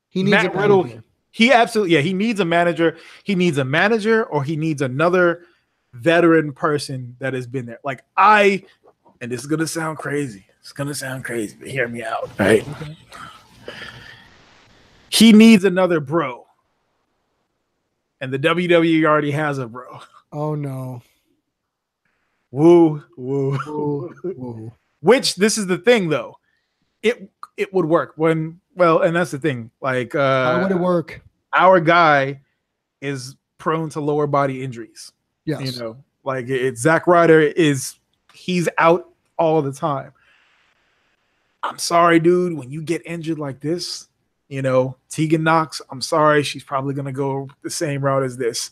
[SPEAKER 1] he needs
[SPEAKER 2] Matt Riddle. He absolutely, he needs a manager. He needs a manager, or he needs another veteran person that has been there. Like and this is gonna sound crazy. It's gonna sound crazy, but hear me out, right? Okay. He needs another bro, and the WWE already has a bro.
[SPEAKER 1] Oh no!
[SPEAKER 2] Woo. Which, this is the thing, though. It would work and that's the thing. Like,
[SPEAKER 1] how would it work?
[SPEAKER 2] Our guy is prone to lower body injuries.
[SPEAKER 1] Yes.
[SPEAKER 2] You know, like Zack Ryder he's out all the time. I'm sorry, dude. When you get injured like this, you know, Tegan Knox, I'm sorry. She's probably going to go the same route as this.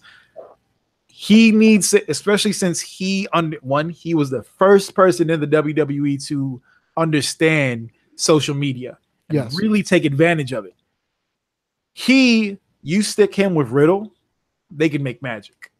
[SPEAKER 2] He needs to, especially since he was the first person in the WWE to understand social media and really take advantage of it. You stick him with Riddle, they can make magic.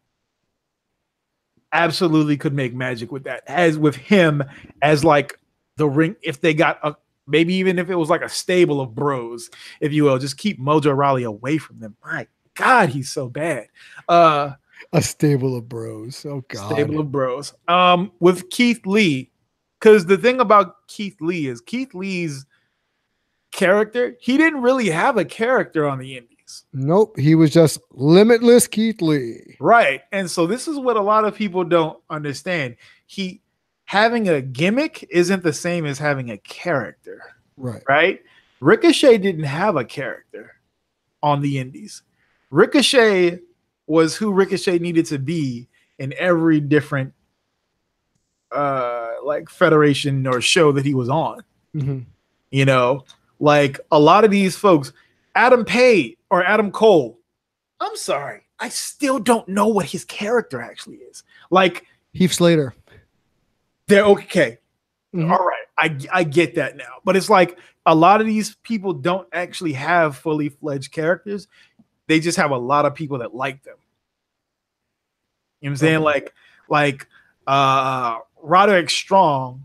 [SPEAKER 2] Absolutely could make magic with that. As with him as like the ring, if they got maybe even if it was like a stable of bros, if you will, just keep Mojo Rawley away from them. My God, he's so bad.
[SPEAKER 1] A stable of bros. Oh God.
[SPEAKER 2] Stable of bros. With Keith Lee, because the thing about Keith Lee is Keith Lee's character, he didn't really have a character on the Indies.
[SPEAKER 1] Nope, he was just limitless Keith Lee.
[SPEAKER 2] Right. And so this is what a lot of people don't understand. Having a gimmick isn't the same as having a character.
[SPEAKER 1] Right.
[SPEAKER 2] Right? Ricochet didn't have a character on the Indies. Ricochet was who Ricochet needed to be in every different like federation or show that he was on.
[SPEAKER 1] Mm-hmm.
[SPEAKER 2] You know, like a lot of these folks, Adam Page or Adam Cole, I'm sorry, I still don't know what his character actually is. Like
[SPEAKER 1] Heath Slater.
[SPEAKER 2] They're okay.
[SPEAKER 1] Mm-hmm.
[SPEAKER 2] All right. I get that now. But it's like a lot of these people don't actually have fully fledged characters. They just have a lot of people that like them. You know what I'm saying? Like Roderick Strong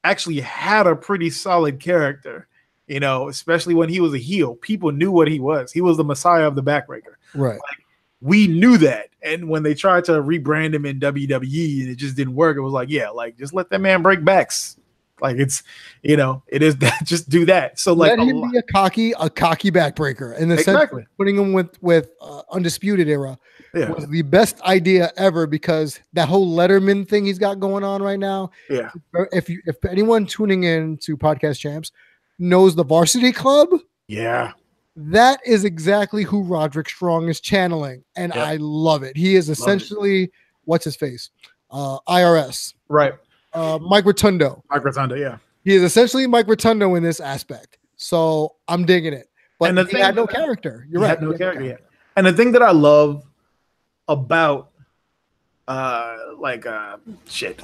[SPEAKER 2] actually had a pretty solid character, you know, especially when he was a heel. People knew what he was. He was the Messiah of the backbreaker.
[SPEAKER 1] Right.
[SPEAKER 2] Like, we knew that. And when they tried to rebrand him in WWE and it just didn't work, it was like, yeah, like just let that man break backs. Like it's, you know, it is that just do that. So like
[SPEAKER 1] let him be a cocky backbreaker. In the sense of putting him with Undisputed Era was the best idea ever, because that whole Letterman thing he's got going on right now.
[SPEAKER 2] Yeah.
[SPEAKER 1] If anyone tuning in to Podcast Champs knows the Varsity Club.
[SPEAKER 2] Yeah.
[SPEAKER 1] That is exactly who Roderick Strong is channeling. And I love it. He is essentially, what's his face? IRS.
[SPEAKER 2] Right.
[SPEAKER 1] Mike Rotundo.
[SPEAKER 2] Mike Rotundo, yeah.
[SPEAKER 1] He is essentially Mike Rotundo in this aspect. So I'm digging it. But he had no character. You're right.
[SPEAKER 2] Had no character yet. And the thing that I love about shit.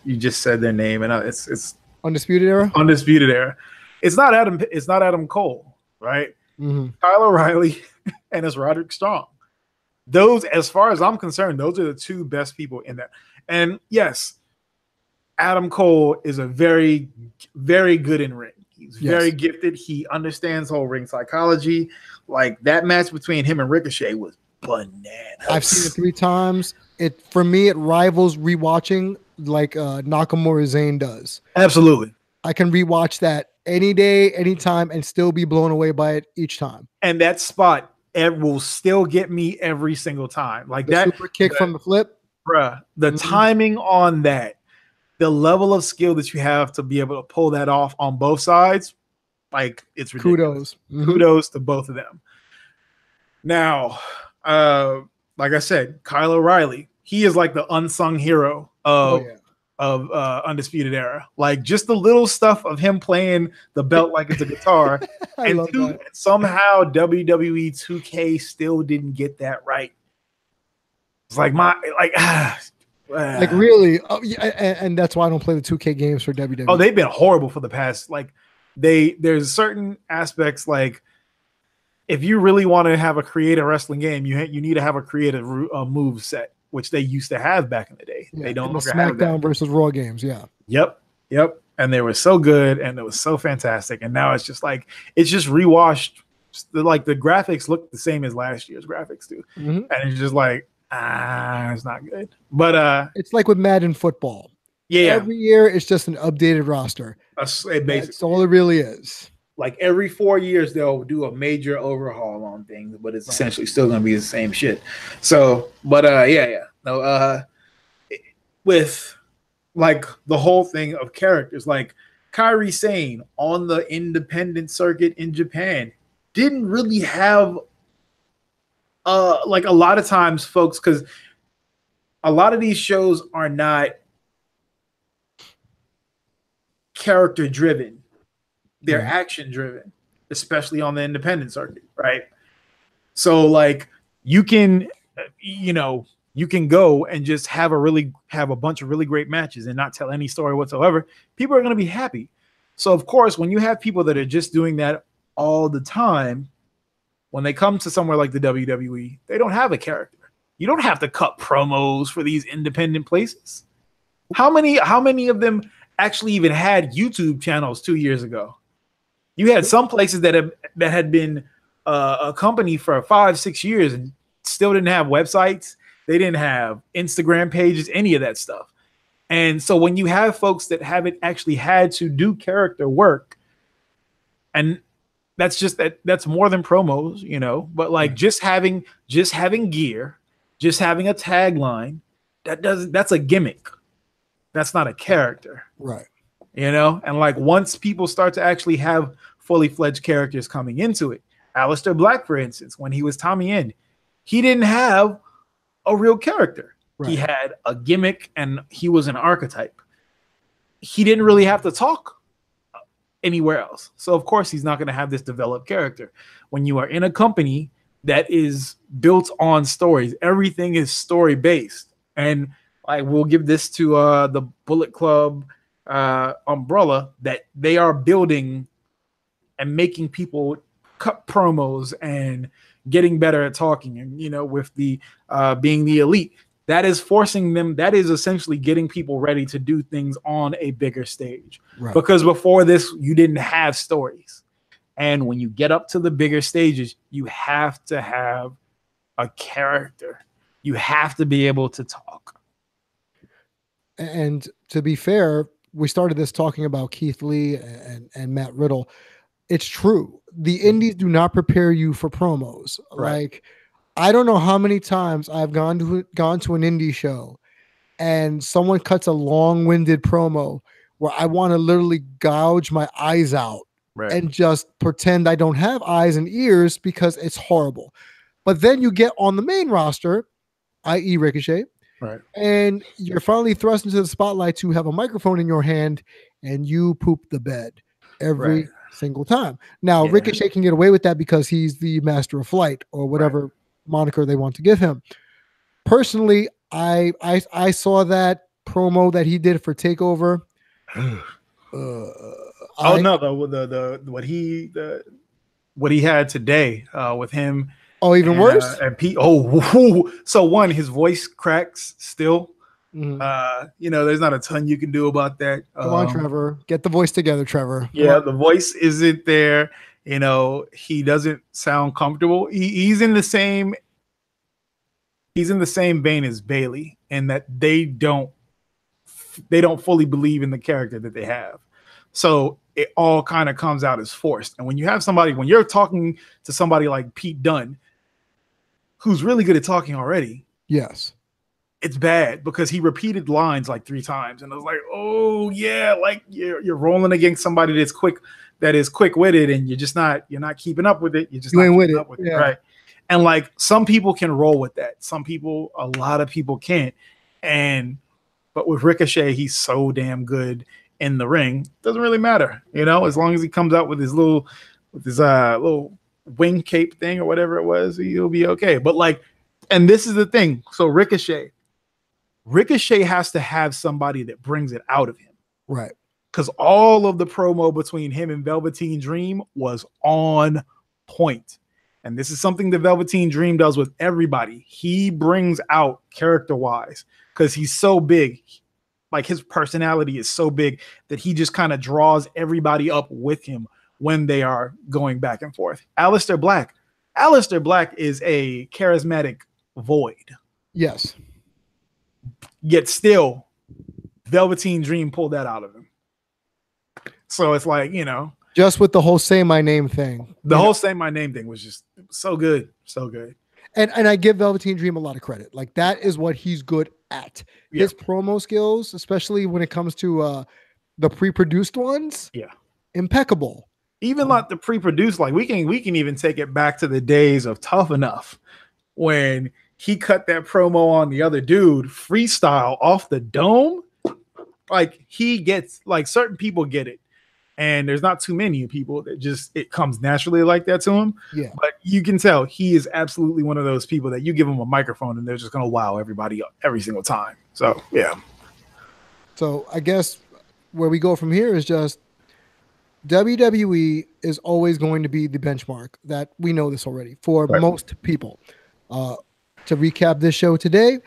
[SPEAKER 2] You just said their name and it's
[SPEAKER 1] Undisputed Era?
[SPEAKER 2] Undisputed Era. It's not Adam Cole, right?
[SPEAKER 1] Mm-hmm.
[SPEAKER 2] Kyle O'Reilly and it's Roderick Strong. Those, as far as I'm concerned, those are the two best people in that. And yes, Adam Cole is a very, very good in ring. He's very gifted. He understands whole ring psychology. Like that match between him and Ricochet was bananas.
[SPEAKER 1] I've seen it 3 times. For me, it rivals rewatching like Nakamura Zayn does.
[SPEAKER 2] Absolutely.
[SPEAKER 1] I can rewatch that any day, anytime, and still be blown away by it each time.
[SPEAKER 2] And that spot, it will still get me every single time. Like
[SPEAKER 1] the
[SPEAKER 2] that
[SPEAKER 1] super kick from the flip.
[SPEAKER 2] Bruh, the timing on that, the level of skill that you have to be able to pull that off on both sides, like it's ridiculous.
[SPEAKER 1] Kudos.
[SPEAKER 2] Kudos to both of them. Now, like I said, Kyle O'Reilly, he is like the unsung hero of Undisputed Era. Like just the little stuff of him playing the belt like it's a guitar. And somehow WWE 2K still didn't get that right. It's like
[SPEAKER 1] really, and that's why I don't play the 2K games for WWE.
[SPEAKER 2] Oh, they've been horrible for the past. Like there's certain aspects like if you really want to have a creative wrestling game, you need to have a creative move set, which they used to have back in the day.
[SPEAKER 1] Yeah,
[SPEAKER 2] they don't
[SPEAKER 1] longer have that. SmackDown versus Raw games. Yeah.
[SPEAKER 2] Yep. And they were so good and it was so fantastic. And now it's just like it's just rewashed. Like the graphics look the same as last year's graphics do, and it's just like. It's not good. But
[SPEAKER 1] it's like with Madden football.
[SPEAKER 2] Yeah.
[SPEAKER 1] Every year it's just an updated roster.
[SPEAKER 2] That's
[SPEAKER 1] all it really is.
[SPEAKER 2] Like every 4 years they'll do a major overhaul on things, but it's essentially still gonna be the same shit. So, but No, with like the whole thing of characters, like Kairi Sane on the independent circuit in Japan didn't really have like a lot of times folks, because a lot of these shows are not character driven. They're action driven, especially on the independent circuit, right? So like you can, you can go and just have a bunch of really great matches and not tell any story whatsoever. People are going to be happy. So of course, when you have people that are just doing that all the time, when they come to somewhere like the WWE, they don't have a character. You don't have to cut promos for these independent places. How many of them actually even had YouTube channels 2 years ago? You had some places that had been a company for 5-6 years and still didn't have websites. They didn't have Instagram pages, any of that stuff. And so when you have folks that haven't actually had to do character work, and that's more than promos, but like just having gear, just having a tagline, that's a gimmick. That's not a character.
[SPEAKER 1] Right.
[SPEAKER 2] And like once people start to actually have fully fledged characters coming into it, Aleister Black, for instance, when he was Tommy End, he didn't have a real character. Right. He had a gimmick and he was an archetype. He didn't really have to talk anywhere else. So of course he's not going to have this developed character. When you are in a company that is built on stories, everything is story based. And I will give this to the Bullet Club umbrella, that they are building and making people cut promos and getting better at talking. And, with the being the elite, that is forcing them. That is essentially getting people ready to do things on a bigger stage. Right. Because before this, you didn't have stories. And when you get up to the bigger stages, you have to have a character. You have to be able to talk.
[SPEAKER 1] And to be fair, we started this talking about Keith Lee and Matt Riddle. It's true. The indies do not prepare you for promos. Right. Like, I don't know how many times I've gone to an indie show and someone cuts a long-winded promo where I want to literally gouge my eyes out. Right. And just pretend I don't have eyes and ears because it's horrible. But then you get on the main roster, i.e. Ricochet, right, and you're finally thrust into the spotlight to have a microphone in your hand, and you poop the bed every single time. Now, Ricochet can get away with that because he's the master of flight or whatever moniker they want to give him. Personally, I saw that promo that he did for TakeOver.
[SPEAKER 2] What he had today with him.
[SPEAKER 1] Oh, even worse.
[SPEAKER 2] And Pete. So one, his voice cracks still. Mm-hmm. There's not a ton you can do about that.
[SPEAKER 1] Come on, Trevor, get the voice together, Trevor.
[SPEAKER 2] Yeah, the voice isn't there. He doesn't sound comfortable. He's in the same vein as Bayley, in that they don't fully believe in the character that they have. So it all kind of comes out as forced. And when you're talking to somebody like Pete Dunne, who's really good at talking already,
[SPEAKER 1] yes,
[SPEAKER 2] it's bad because he repeated lines like 3 times. And I was like, oh yeah, like you're rolling against somebody that is quick-witted, and you're not keeping up with it. You ain't with it, right? And like some people can roll with that. A lot of people can't. But with Ricochet, he's so damn good in the ring. Doesn't really matter, as long as he comes out with his little wing cape thing or whatever it was, he'll be okay. But like, and this is the thing. So Ricochet has to have somebody that brings it out of him.
[SPEAKER 1] Right.
[SPEAKER 2] Because all of the promo between him and Velveteen Dream was on point. And this is something the Velveteen Dream does with everybody. He brings out character-wise because he's so big. Like, his personality is so big that he just kind of draws everybody up with him when they are going back and forth. Aleister Black is a charismatic void.
[SPEAKER 1] Yes.
[SPEAKER 2] Yet still, Velveteen Dream pulled that out of him. So it's like,
[SPEAKER 1] just with the whole "say my name" thing.
[SPEAKER 2] The whole "say my name" thing was just so good. So good.
[SPEAKER 1] And I give Velveteen Dream a lot of credit. Like, that is what he's good at. Yeah. His promo skills, especially when it comes to the pre-produced ones, impeccable.
[SPEAKER 2] Even like the pre-produced, like we can even take it back to the days of Tough Enough, when he cut that promo on the other dude freestyle off the dome. Like he gets, like certain people get it. And there's not too many people that just, it comes naturally like that to him.
[SPEAKER 1] Yeah.
[SPEAKER 2] But you can tell he is absolutely one of those people that you give him a microphone and they're just going to wow everybody up every single time. So, yeah.
[SPEAKER 1] So I guess where we go from here is just WWE is always going to be the benchmark. That we know this already for most people. To recap this show today,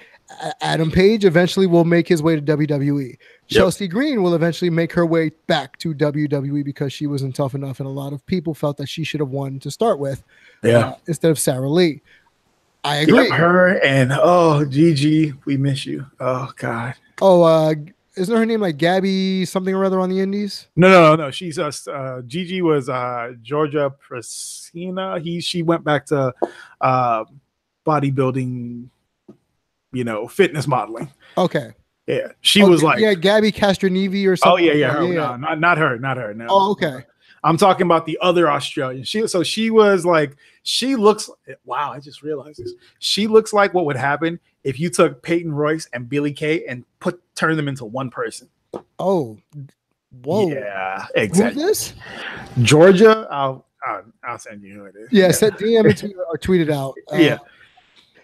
[SPEAKER 1] Adam Page eventually will make his way to WWE. Chelsea Green will eventually make her way back to WWE because she wasn't tough enough, and a lot of people felt that she should have won to start with, instead of Sarah Lee. I agree.
[SPEAKER 2] Her and Gigi, we miss you. Oh God.
[SPEAKER 1] Isn't her name like Gabby something or other on the Indies?
[SPEAKER 2] No. She's Gigi was Georgia Priscina. She went back to bodybuilding, fitness modeling.
[SPEAKER 1] Okay.
[SPEAKER 2] Yeah, she was like
[SPEAKER 1] Gabby Castronevi or something.
[SPEAKER 2] Oh yeah. No, not her. No.
[SPEAKER 1] Oh, okay.
[SPEAKER 2] I'm talking about the other Australian. She was like, she looks. Wow, I just realized this. She looks like what would happen if you took Peyton Royce and Billy Kay and turned them into one person.
[SPEAKER 1] Oh, whoa.
[SPEAKER 2] Yeah, exactly.
[SPEAKER 1] Who's this?
[SPEAKER 2] Georgia. I'll send you who it is.
[SPEAKER 1] Yeah, send DM it or tweet it out.
[SPEAKER 2] Yeah.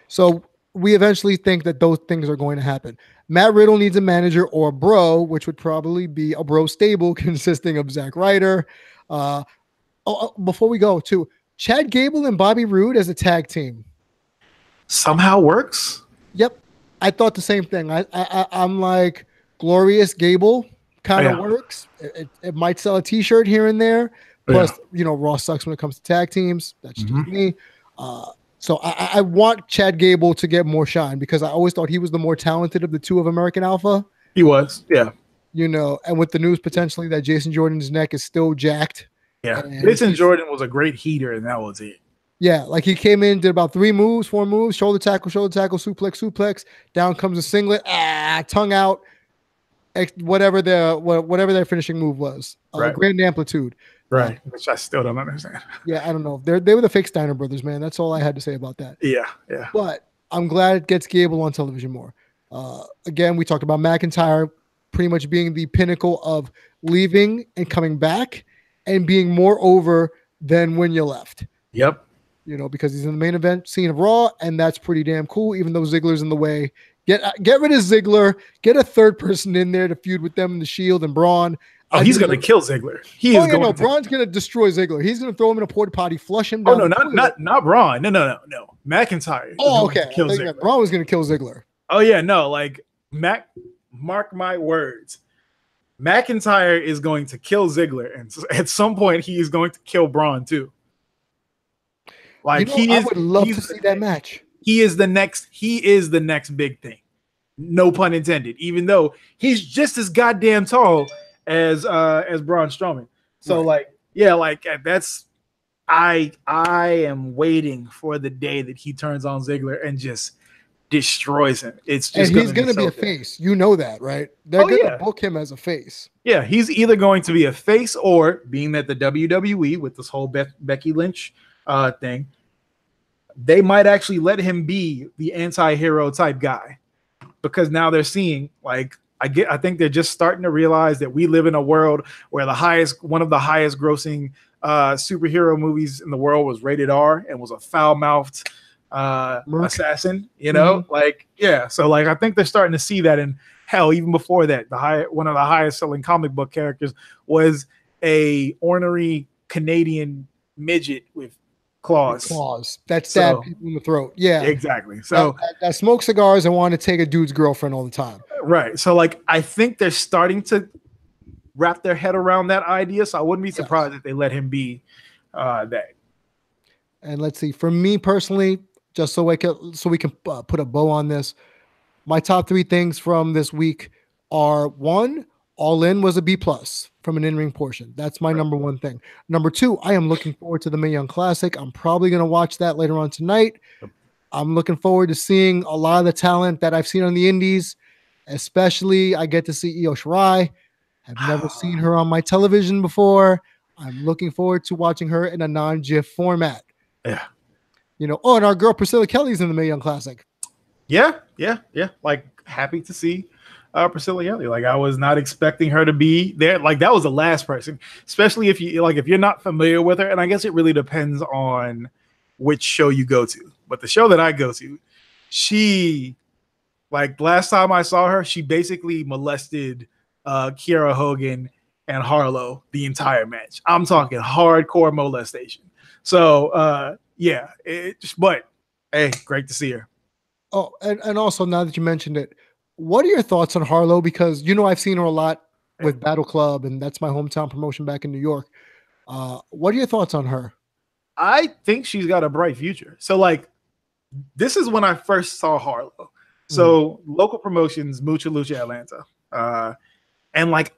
[SPEAKER 1] So we eventually think that those things are going to happen. Matt Riddle needs a manager or a bro, which would probably be a bro stable consisting of Zack Ryder. Before we go, too, Chad Gable and Bobby Roode as a tag team
[SPEAKER 2] somehow works.
[SPEAKER 1] Yep, I thought the same thing. I'm like, Glorious Gable kind of works. It might sell a T-shirt here and there. Plus, Raw sucks when it comes to tag teams. That's just me. So I want Chad Gable to get more shine because I always thought he was the more talented of the two of American Alpha.
[SPEAKER 2] He was, yeah.
[SPEAKER 1] And with the news potentially that Jason Jordan's neck is still jacked.
[SPEAKER 2] Yeah, Jason Jordan was a great heater, and that was it.
[SPEAKER 1] Yeah, like he came in, did about 4 moves, shoulder tackle, suplex. Down comes a singlet, tongue out, whatever their finishing move was. Grand amplitude.
[SPEAKER 2] Right, which I still don't understand.
[SPEAKER 1] Yeah, I don't know. They were the fake Steiner brothers, man. That's all I had to say about that.
[SPEAKER 2] Yeah.
[SPEAKER 1] But I'm glad it gets Gable on television more. Again, we talked about McIntyre pretty much being the pinnacle of leaving and coming back and being more over than when you left.
[SPEAKER 2] Yep.
[SPEAKER 1] Because he's in the main event scene of Raw, and that's pretty damn cool, even though Ziggler's in the way. Get rid of Ziggler. Get a third person in there to feud with them in the Shield and Braun.
[SPEAKER 2] Oh, he's going to kill Ziggler.
[SPEAKER 1] Braun's going to destroy Ziggler. He's going to throw him in a porta potty, flush him down.
[SPEAKER 2] Oh, no, not Braun. No. McIntyre.
[SPEAKER 1] Oh, okay. Braun was going to kill Ziggler.
[SPEAKER 2] Oh, yeah, no. Like, mark my words. McIntyre is going to kill Ziggler, and at some point, he is going to kill Braun, too. Like,
[SPEAKER 1] I would love to see that match.
[SPEAKER 2] He is the next big thing. No pun intended. Even though he's just as goddamn tall as Braun Strowman. So that's I am waiting for the day that he turns on Ziggler and just destroys him. It's just
[SPEAKER 1] he's going to be a face. You know that, right? They're going to book him as a face.
[SPEAKER 2] Yeah, he's either going to be a face or, being that the WWE with this whole Becky Lynch thing, they might actually let him be the anti-hero type guy, because now they're seeing, like, I think they're just starting to realize that we live in a world where one of the highest grossing superhero movies in the world was rated R and was a foul-mouthed assassin, So I think they're starting to see that. And hell, even before that, one of the highest selling comic book characters was a ornery Canadian midget with claws
[SPEAKER 1] that stab people in the throat. Yeah,
[SPEAKER 2] exactly. So
[SPEAKER 1] that smoke cigars and want to take a dude's girlfriend all the time.
[SPEAKER 2] Right. So I think they're starting to wrap their head around that idea. So I wouldn't be surprised if they let him be that.
[SPEAKER 1] And let's see, for me personally, just so we can put a bow on this, my top 3 things from this week are: 1, All In was a B+ from an in-ring portion. That's my number 1 thing. Number 2, I am looking forward to the Mae Young Classic. I'm probably going to watch that later on tonight. I'm looking forward to seeing a lot of the talent that I've seen on the indies, especially I get to see Io Shirai. I've never seen her on my television before. I'm looking forward to watching her in a non-GIF format.
[SPEAKER 2] Yeah.
[SPEAKER 1] And our girl Priscilla Kelly's in the Mae Young Classic.
[SPEAKER 2] Yeah. Like happy to see Priscilla Yelly. Like I was not expecting her to be there. Like that was the last person, especially if you're not familiar with her. And I guess it really depends on which show you go to. But the show that I go to, she like last time I saw her, she basically molested Kiera Hogan and Harlow the entire match. I'm talking hardcore molestation. So yeah, but hey, great to see her.
[SPEAKER 1] Oh, and also now that you mentioned it, what are your thoughts on Harlow? Because I've seen her a lot with Battle Club, and that's my hometown promotion back in New York. What are your thoughts on her?
[SPEAKER 2] I think she's got a bright future. So like, this is when I first saw Harlow. So local promotions, Mucha Lucha Atlanta, and like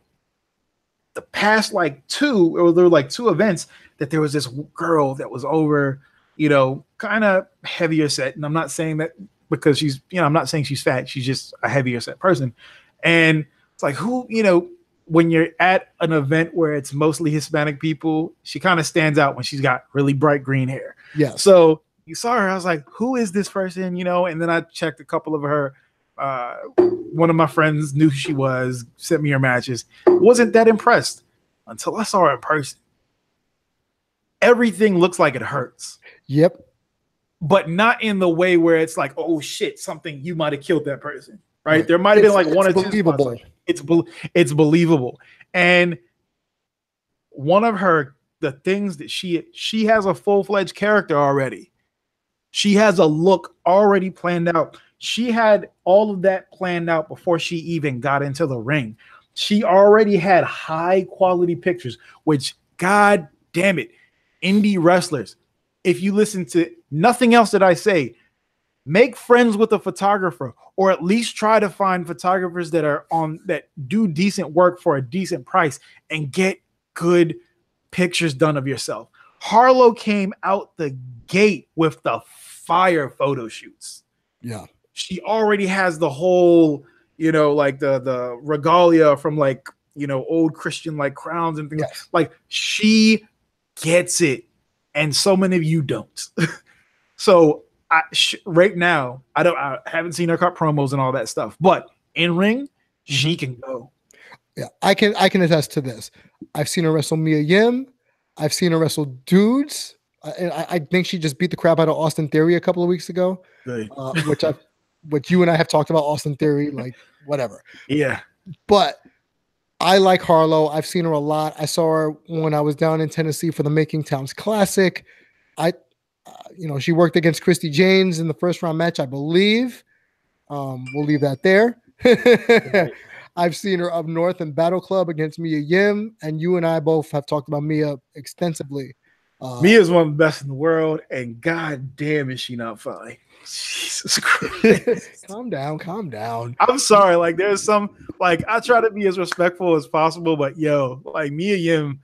[SPEAKER 2] the past like two, or there were like two events that there was this girl that was over, kind of heavier set, and I'm not saying that because she's, I'm not saying she's fat. She's just a heavier set person. And it's like, who, when you're at an event where it's mostly Hispanic people, she kind of stands out when she's got really bright green hair.
[SPEAKER 1] Yeah.
[SPEAKER 2] So you saw her, I was like, who is this person? And then I checked a couple of her, one of my friends knew who she was, sent me her matches. Wasn't that impressed until I saw her in person. Everything looks like it hurts.
[SPEAKER 1] Yep.
[SPEAKER 2] But not in the way where it's like, oh shit, you might have killed that person, right? There might have been like one or two spots. Like, it's believable. And one of the things that she has a full-fledged character already. She has a look already planned out. She had all of that planned out before she even got into the ring. She already had high quality pictures, which, god damn it, indie wrestlers, if you listen to nothing else that I say, make friends with a photographer, or at least try to find photographers that do decent work for a decent price and get good pictures done of yourself. Harlow came out the gate with the fire photo shoots.
[SPEAKER 1] Yeah.
[SPEAKER 2] She already has the whole, like the regalia from like, old Christian like crowns and things.
[SPEAKER 1] Yes.
[SPEAKER 2] Like she gets it. And so many of you don't. So right now, I haven't seen her cut promos and all that stuff, but in ring, she can go.
[SPEAKER 1] Yeah, I can attest to this. I've seen her wrestle Mia Yim. I've seen her wrestle dudes. I think she just beat the crap out of Austin Theory a couple of weeks ago. Which you and I have talked about Austin Theory, like whatever.
[SPEAKER 2] Yeah.
[SPEAKER 1] But I like Harlow. I've seen her a lot. I saw her when I was down in Tennessee for the Making Towns Classic. She worked against Christy James in the first round match, I believe. We'll leave that there. I've seen her up north in Battle Club against Mia Yim, and you and I both have talked about Mia extensively.
[SPEAKER 2] Mia's one of the best in the world, and god damn is she not fine. Jesus Christ.
[SPEAKER 1] Calm down.
[SPEAKER 2] I'm sorry. Like there's some, like I try to be as respectful as possible, but like Mia Yim,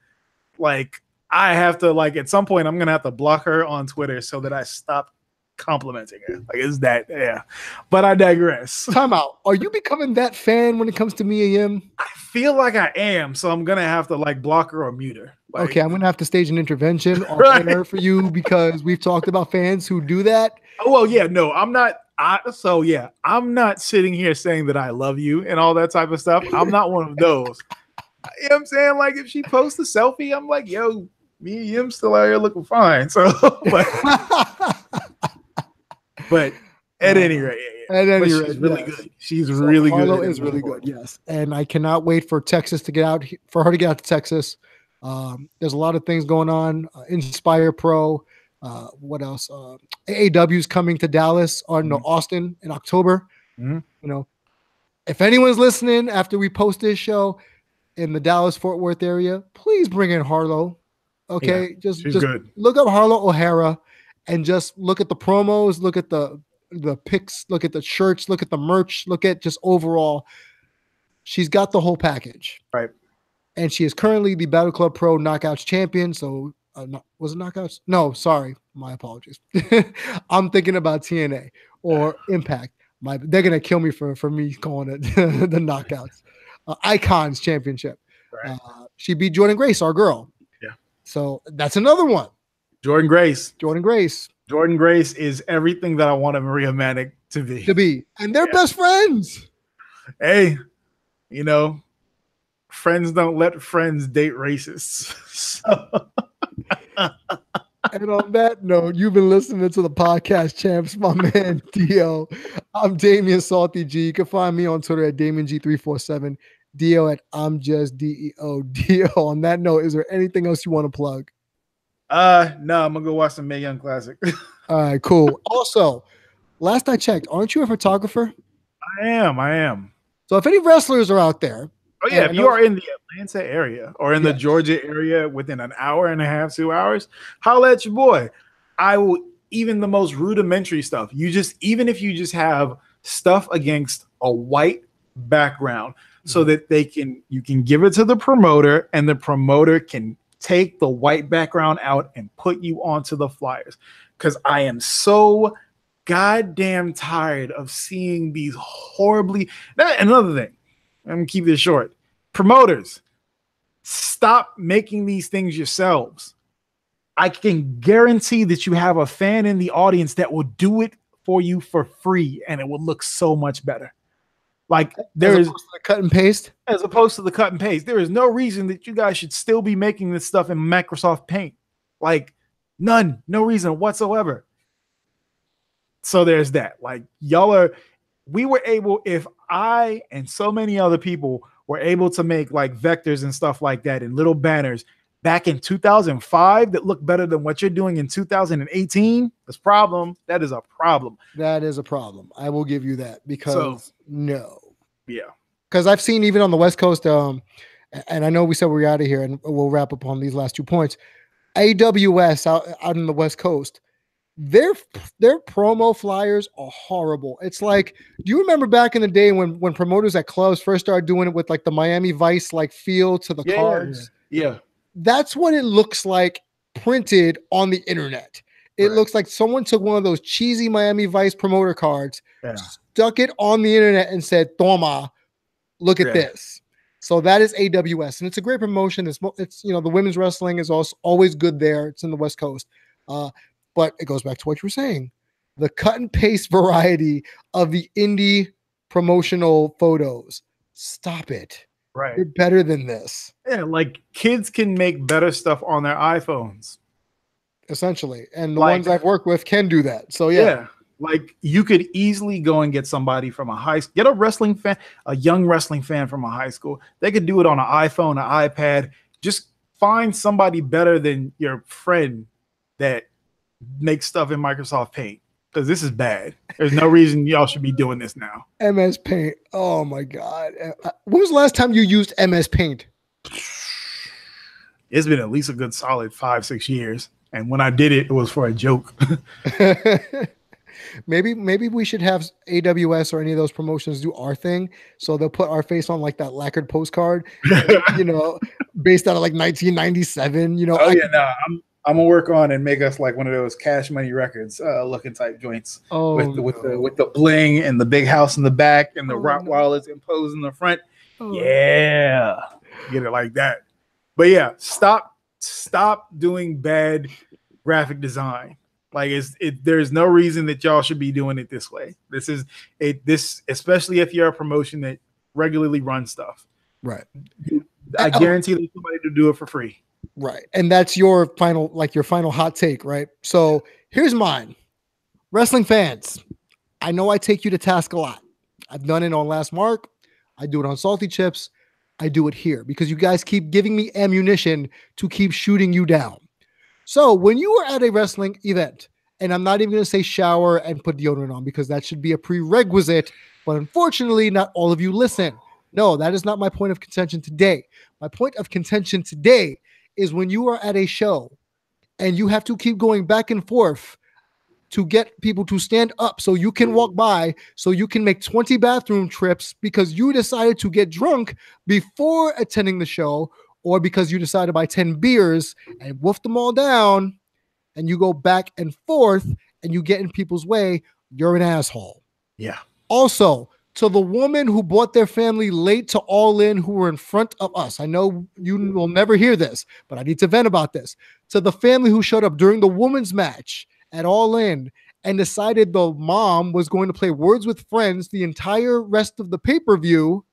[SPEAKER 2] like I have to, like at some point I'm going to have to block her on Twitter so that I stop complimenting her. Like is that, yeah. But I digress.
[SPEAKER 1] Time out. Are you becoming that fan when it comes to Mia Yim?
[SPEAKER 2] I feel like I am. So I'm going to have to like block her or mute her. Like,
[SPEAKER 1] okay. I'm going to have to stage an intervention on air for you because we've talked about fans who do that.
[SPEAKER 2] Oh, well, yeah, no, I'm not. I'm not sitting here saying that I love you and all that type of stuff. I'm not one of those. You know what I'm saying? Like if she posts a selfie, I'm like, yo, me and Yim still out here looking fine. So, but at any rate, she's really good. She's really good.
[SPEAKER 1] Harlow is really good. Yes, and I cannot wait for Texas to get out. For her to get out to Texas. There's a lot of things going on. Inspire Pro. What else? AAW is coming to Dallas or Austin in October.
[SPEAKER 2] Mm-hmm.
[SPEAKER 1] If anyone's listening after we post this show in the Dallas-Fort Worth area, please bring in Harlow. Okay, just
[SPEAKER 2] good.
[SPEAKER 1] Look up Harlow O'Hara and just look at the promos, look at the pics, look at the shirts, look at the merch, look at just overall. She's got the whole package,
[SPEAKER 2] right?
[SPEAKER 1] And she is currently the Battle Club Pro Knockouts champion. So. Was it Knockouts? No, sorry. My apologies. I'm thinking about TNA or Impact. They're going to kill me for me calling it the Knockouts. Icons Championship.
[SPEAKER 2] Right.
[SPEAKER 1] She beat Jordan Grace, our girl.
[SPEAKER 2] Yeah.
[SPEAKER 1] So that's another one.
[SPEAKER 2] Jordan Grace
[SPEAKER 1] is
[SPEAKER 2] everything that I want a Maria Manic to be.
[SPEAKER 1] And they're best friends.
[SPEAKER 2] Hey, you know, friends don't let friends date racists. So.
[SPEAKER 1] And on that note, you've been listening to the podcast champs, my man Dio. I'm Damian Salty G. You can find me on Twitter at DamianG347. Dio at I'm just DEO. Dio, on that note, is there anything else you want to plug?
[SPEAKER 2] No, I'm gonna go watch some Mae Young Classic.
[SPEAKER 1] All right, cool. Also, last I checked, aren't you a photographer?
[SPEAKER 2] I am.
[SPEAKER 1] So if any wrestlers are out there,
[SPEAKER 2] oh yeah, if you are in the Atlanta area or in the Georgia area within an hour and a half, 2 hours, holla at your boy. I will, even the most rudimentary stuff. Even if you just have stuff against a white background, so that you can give it to the promoter, and the promoter can take the white background out and put you onto the flyers. Because I am so goddamn tired of seeing these horribly. Another thing, I'm gonna keep this short. Promoters, stop making these things yourselves. I can guarantee that you have a fan in the audience that will do it for you for free, and it will look so much better. Like there is
[SPEAKER 1] the cut and paste,
[SPEAKER 2] as opposed to the cut and paste. There is no reason that you guys should still be making this stuff in Microsoft Paint. Like none, no reason whatsoever. So there's that. Like we were able, if I and so many other people were able to make like vectors and stuff like that and little banners back in 2005 that look better than what you're doing in 2018, that is a problem.
[SPEAKER 1] That is a problem. I will give you that because because I've seen even on the West Coast, and I know we said we're out of here and we'll wrap up on these last 2 points. AWS out in the West Coast, their promo flyers are horrible. It's like, do you remember back in the day when promoters at clubs first started doing it with like the Miami Vice like feel to the cards?
[SPEAKER 2] Yeah.
[SPEAKER 1] That's what it looks like printed on the internet. It looks like someone took one of those cheesy Miami Vice promoter cards, stuck it on the internet and said, "Toma, look at this." So that is AWS, and it's a great promotion. It's the women's wrestling is also always good there. It's in the West Coast. But it goes back to what you were saying. The cut and paste variety of the indie promotional photos. Stop it.
[SPEAKER 2] Right.
[SPEAKER 1] You're better than this.
[SPEAKER 2] Yeah, like kids can make better stuff on their iPhones.
[SPEAKER 1] Essentially. And the ones I've worked with can do that. So yeah.
[SPEAKER 2] Like you could easily go and get somebody from get a wrestling fan, a young wrestling fan from a high school. They could do it on an iPhone, an iPad. Just find somebody better than your friend that makes stuff in Microsoft Paint. Because this is bad. There's no reason y'all should be doing this now.
[SPEAKER 1] MS Paint. Oh my God. When was the last time you used MS Paint?
[SPEAKER 2] It's been at least a good solid 5-6 years. And when I did it, it was for a joke.
[SPEAKER 1] Maybe we should have AWS or any of those promotions do our thing. So they'll put our face on like that lacquered postcard, based out of like 1997.
[SPEAKER 2] I'm gonna work on and make us like one of those Cash Money Records looking type joints with the bling and the big house in the back and the Rottweilers imposed in the front. Yeah, get it like that. But yeah, stop doing bad graphic design. Like there's no reason that y'all should be doing it this way. This especially if you're a promotion that regularly runs stuff.
[SPEAKER 1] Right.
[SPEAKER 2] I guarantee there's somebody to do it for free.
[SPEAKER 1] Right. And that's your final hot take, right? So here's mine. Wrestling fans, I know I take you to task a lot. I've done it on Last Mark. I do it on Salty Chips. I do it here because you guys keep giving me ammunition to keep shooting you down. So when you are at a wrestling event, and I'm not even going to say shower and put deodorant on because that should be a prerequisite, but unfortunately, not all of you listen. No, that is not my point of contention today. My point of contention today is when you are at a show and you have to keep going back and forth to get people to stand up so you can walk by, so you can make 20 bathroom trips because you decided to get drunk before attending the show, or because you decided to buy 10 beers and wolf them all down, and you go back and forth and you get in people's way, you're an asshole.
[SPEAKER 2] Yeah.
[SPEAKER 1] Also, to the woman who brought their family late to All In who were in front of us. I know you will never hear this, but I need to vent about this. To the family who showed up during the women's match at All In and decided the mom was going to play Words with Friends the entire rest of the pay-per-view,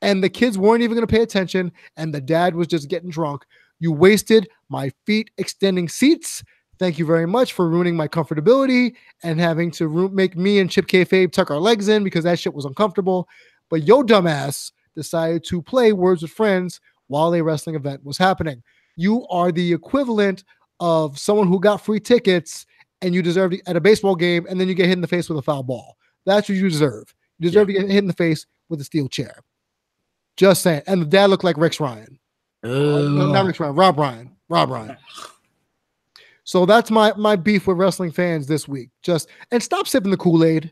[SPEAKER 1] and the kids weren't even going to pay attention, and the dad was just getting drunk. You wasted my feet extending seats. Thank you very much for ruining my comfortability and having to make me and Chip Kayfabe tuck our legs in because that shit was uncomfortable. But yo dumbass decided to play Words with Friends while a wrestling event was happening. You are the equivalent of someone who got free tickets and you deserve to, at a baseball game, and then you get hit in the face with a foul ball. That's what you deserve. You deserve to get hit in the face with a steel chair. Just saying. And the dad looked like Rex Ryan. Not Rex Ryan, Rob Ryan. Rob Ryan. So that's my beef with wrestling fans this week. And stop sipping the Kool-Aid.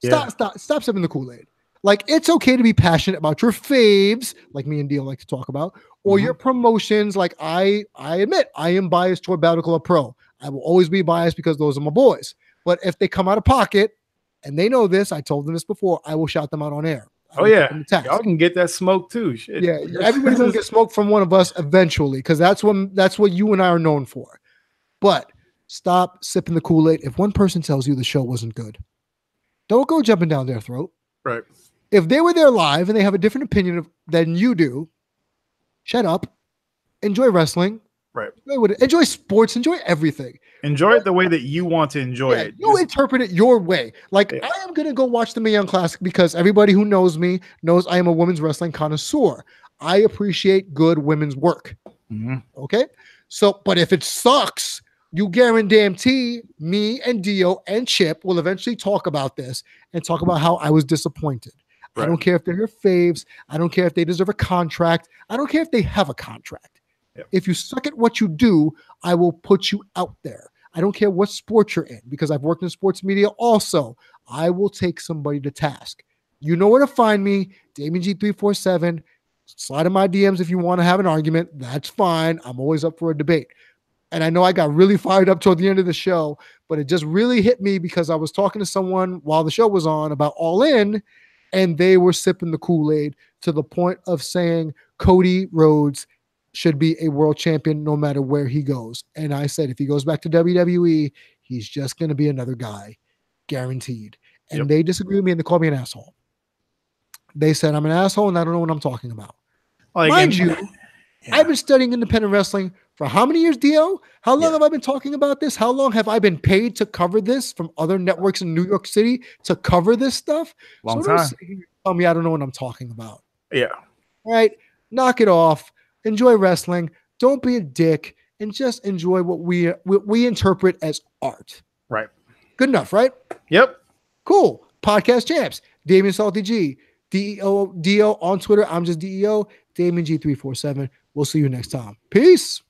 [SPEAKER 1] Stop sipping the Kool-Aid. Like, it's okay to be passionate about your faves, like me and Dio like to talk about, or your promotions. Like, I admit I am biased toward Battle Club Pro. I will always be biased because those are my boys. But if they come out of pocket, and they know this, I told them this before, I will shout them out on air.
[SPEAKER 2] Oh yeah, y'all can get that smoke too. Shit.
[SPEAKER 1] Yeah, everybody's gonna get smoke from one of us eventually, because that's what you and I are known for. But stop sipping the Kool-Aid. If one person tells you the show wasn't good, don't go jumping down their throat.
[SPEAKER 2] Right.
[SPEAKER 1] If they were there live and they have a different opinion than you do, shut up. Enjoy wrestling.
[SPEAKER 2] Right.
[SPEAKER 1] Enjoy sports. Enjoy everything.
[SPEAKER 2] Enjoy it the way that you want to enjoy it.
[SPEAKER 1] You interpret it your way. Like, I am going to go watch the Mae Young Classic because everybody who knows me knows I am a women's wrestling connoisseur. I appreciate good women's work. Okay? So, but if it sucks, you guarantee me and Dio and Chip will eventually talk about this and talk about how I was disappointed. Right. I don't care if they're your faves. I don't care if they deserve a contract. I don't care if they have a contract. Yep. If you suck at what you do, I will put you out there. I don't care what sport you're in, because I've worked in sports media also. I will take somebody to task. You know where to find me, Damien G347. Slide in my DMs if you want to have an argument. That's fine. I'm always up for a debate. And I know I got really fired up toward the end of the show, but it just really hit me because I was talking to someone while the show was on about All In, and they were sipping the Kool-Aid to the point of saying Cody Rhodes should be a world champion no matter where he goes. And I said, if he goes back to WWE, he's just going to be another guy, guaranteed. And they disagree with me, and they call me an asshole. They said I'm an asshole and I don't know what I'm talking about. Mind you, I've been studying independent wrestling for how many years, Dio? How long have I been talking about this? How long have I been paid to cover this from other networks in New York City to cover this stuff?
[SPEAKER 2] Long time.
[SPEAKER 1] Tell me I don't know what I'm talking about.
[SPEAKER 2] Yeah.
[SPEAKER 1] All right. Knock it off. Enjoy wrestling. Don't be a dick, and just enjoy what we interpret as art.
[SPEAKER 2] Right.
[SPEAKER 1] Good enough, right?
[SPEAKER 2] Yep.
[SPEAKER 1] Cool. Podcast champs. Damien Salty G. DEO on Twitter. I'm just DEO. Damien G347. We'll see you next time. Peace.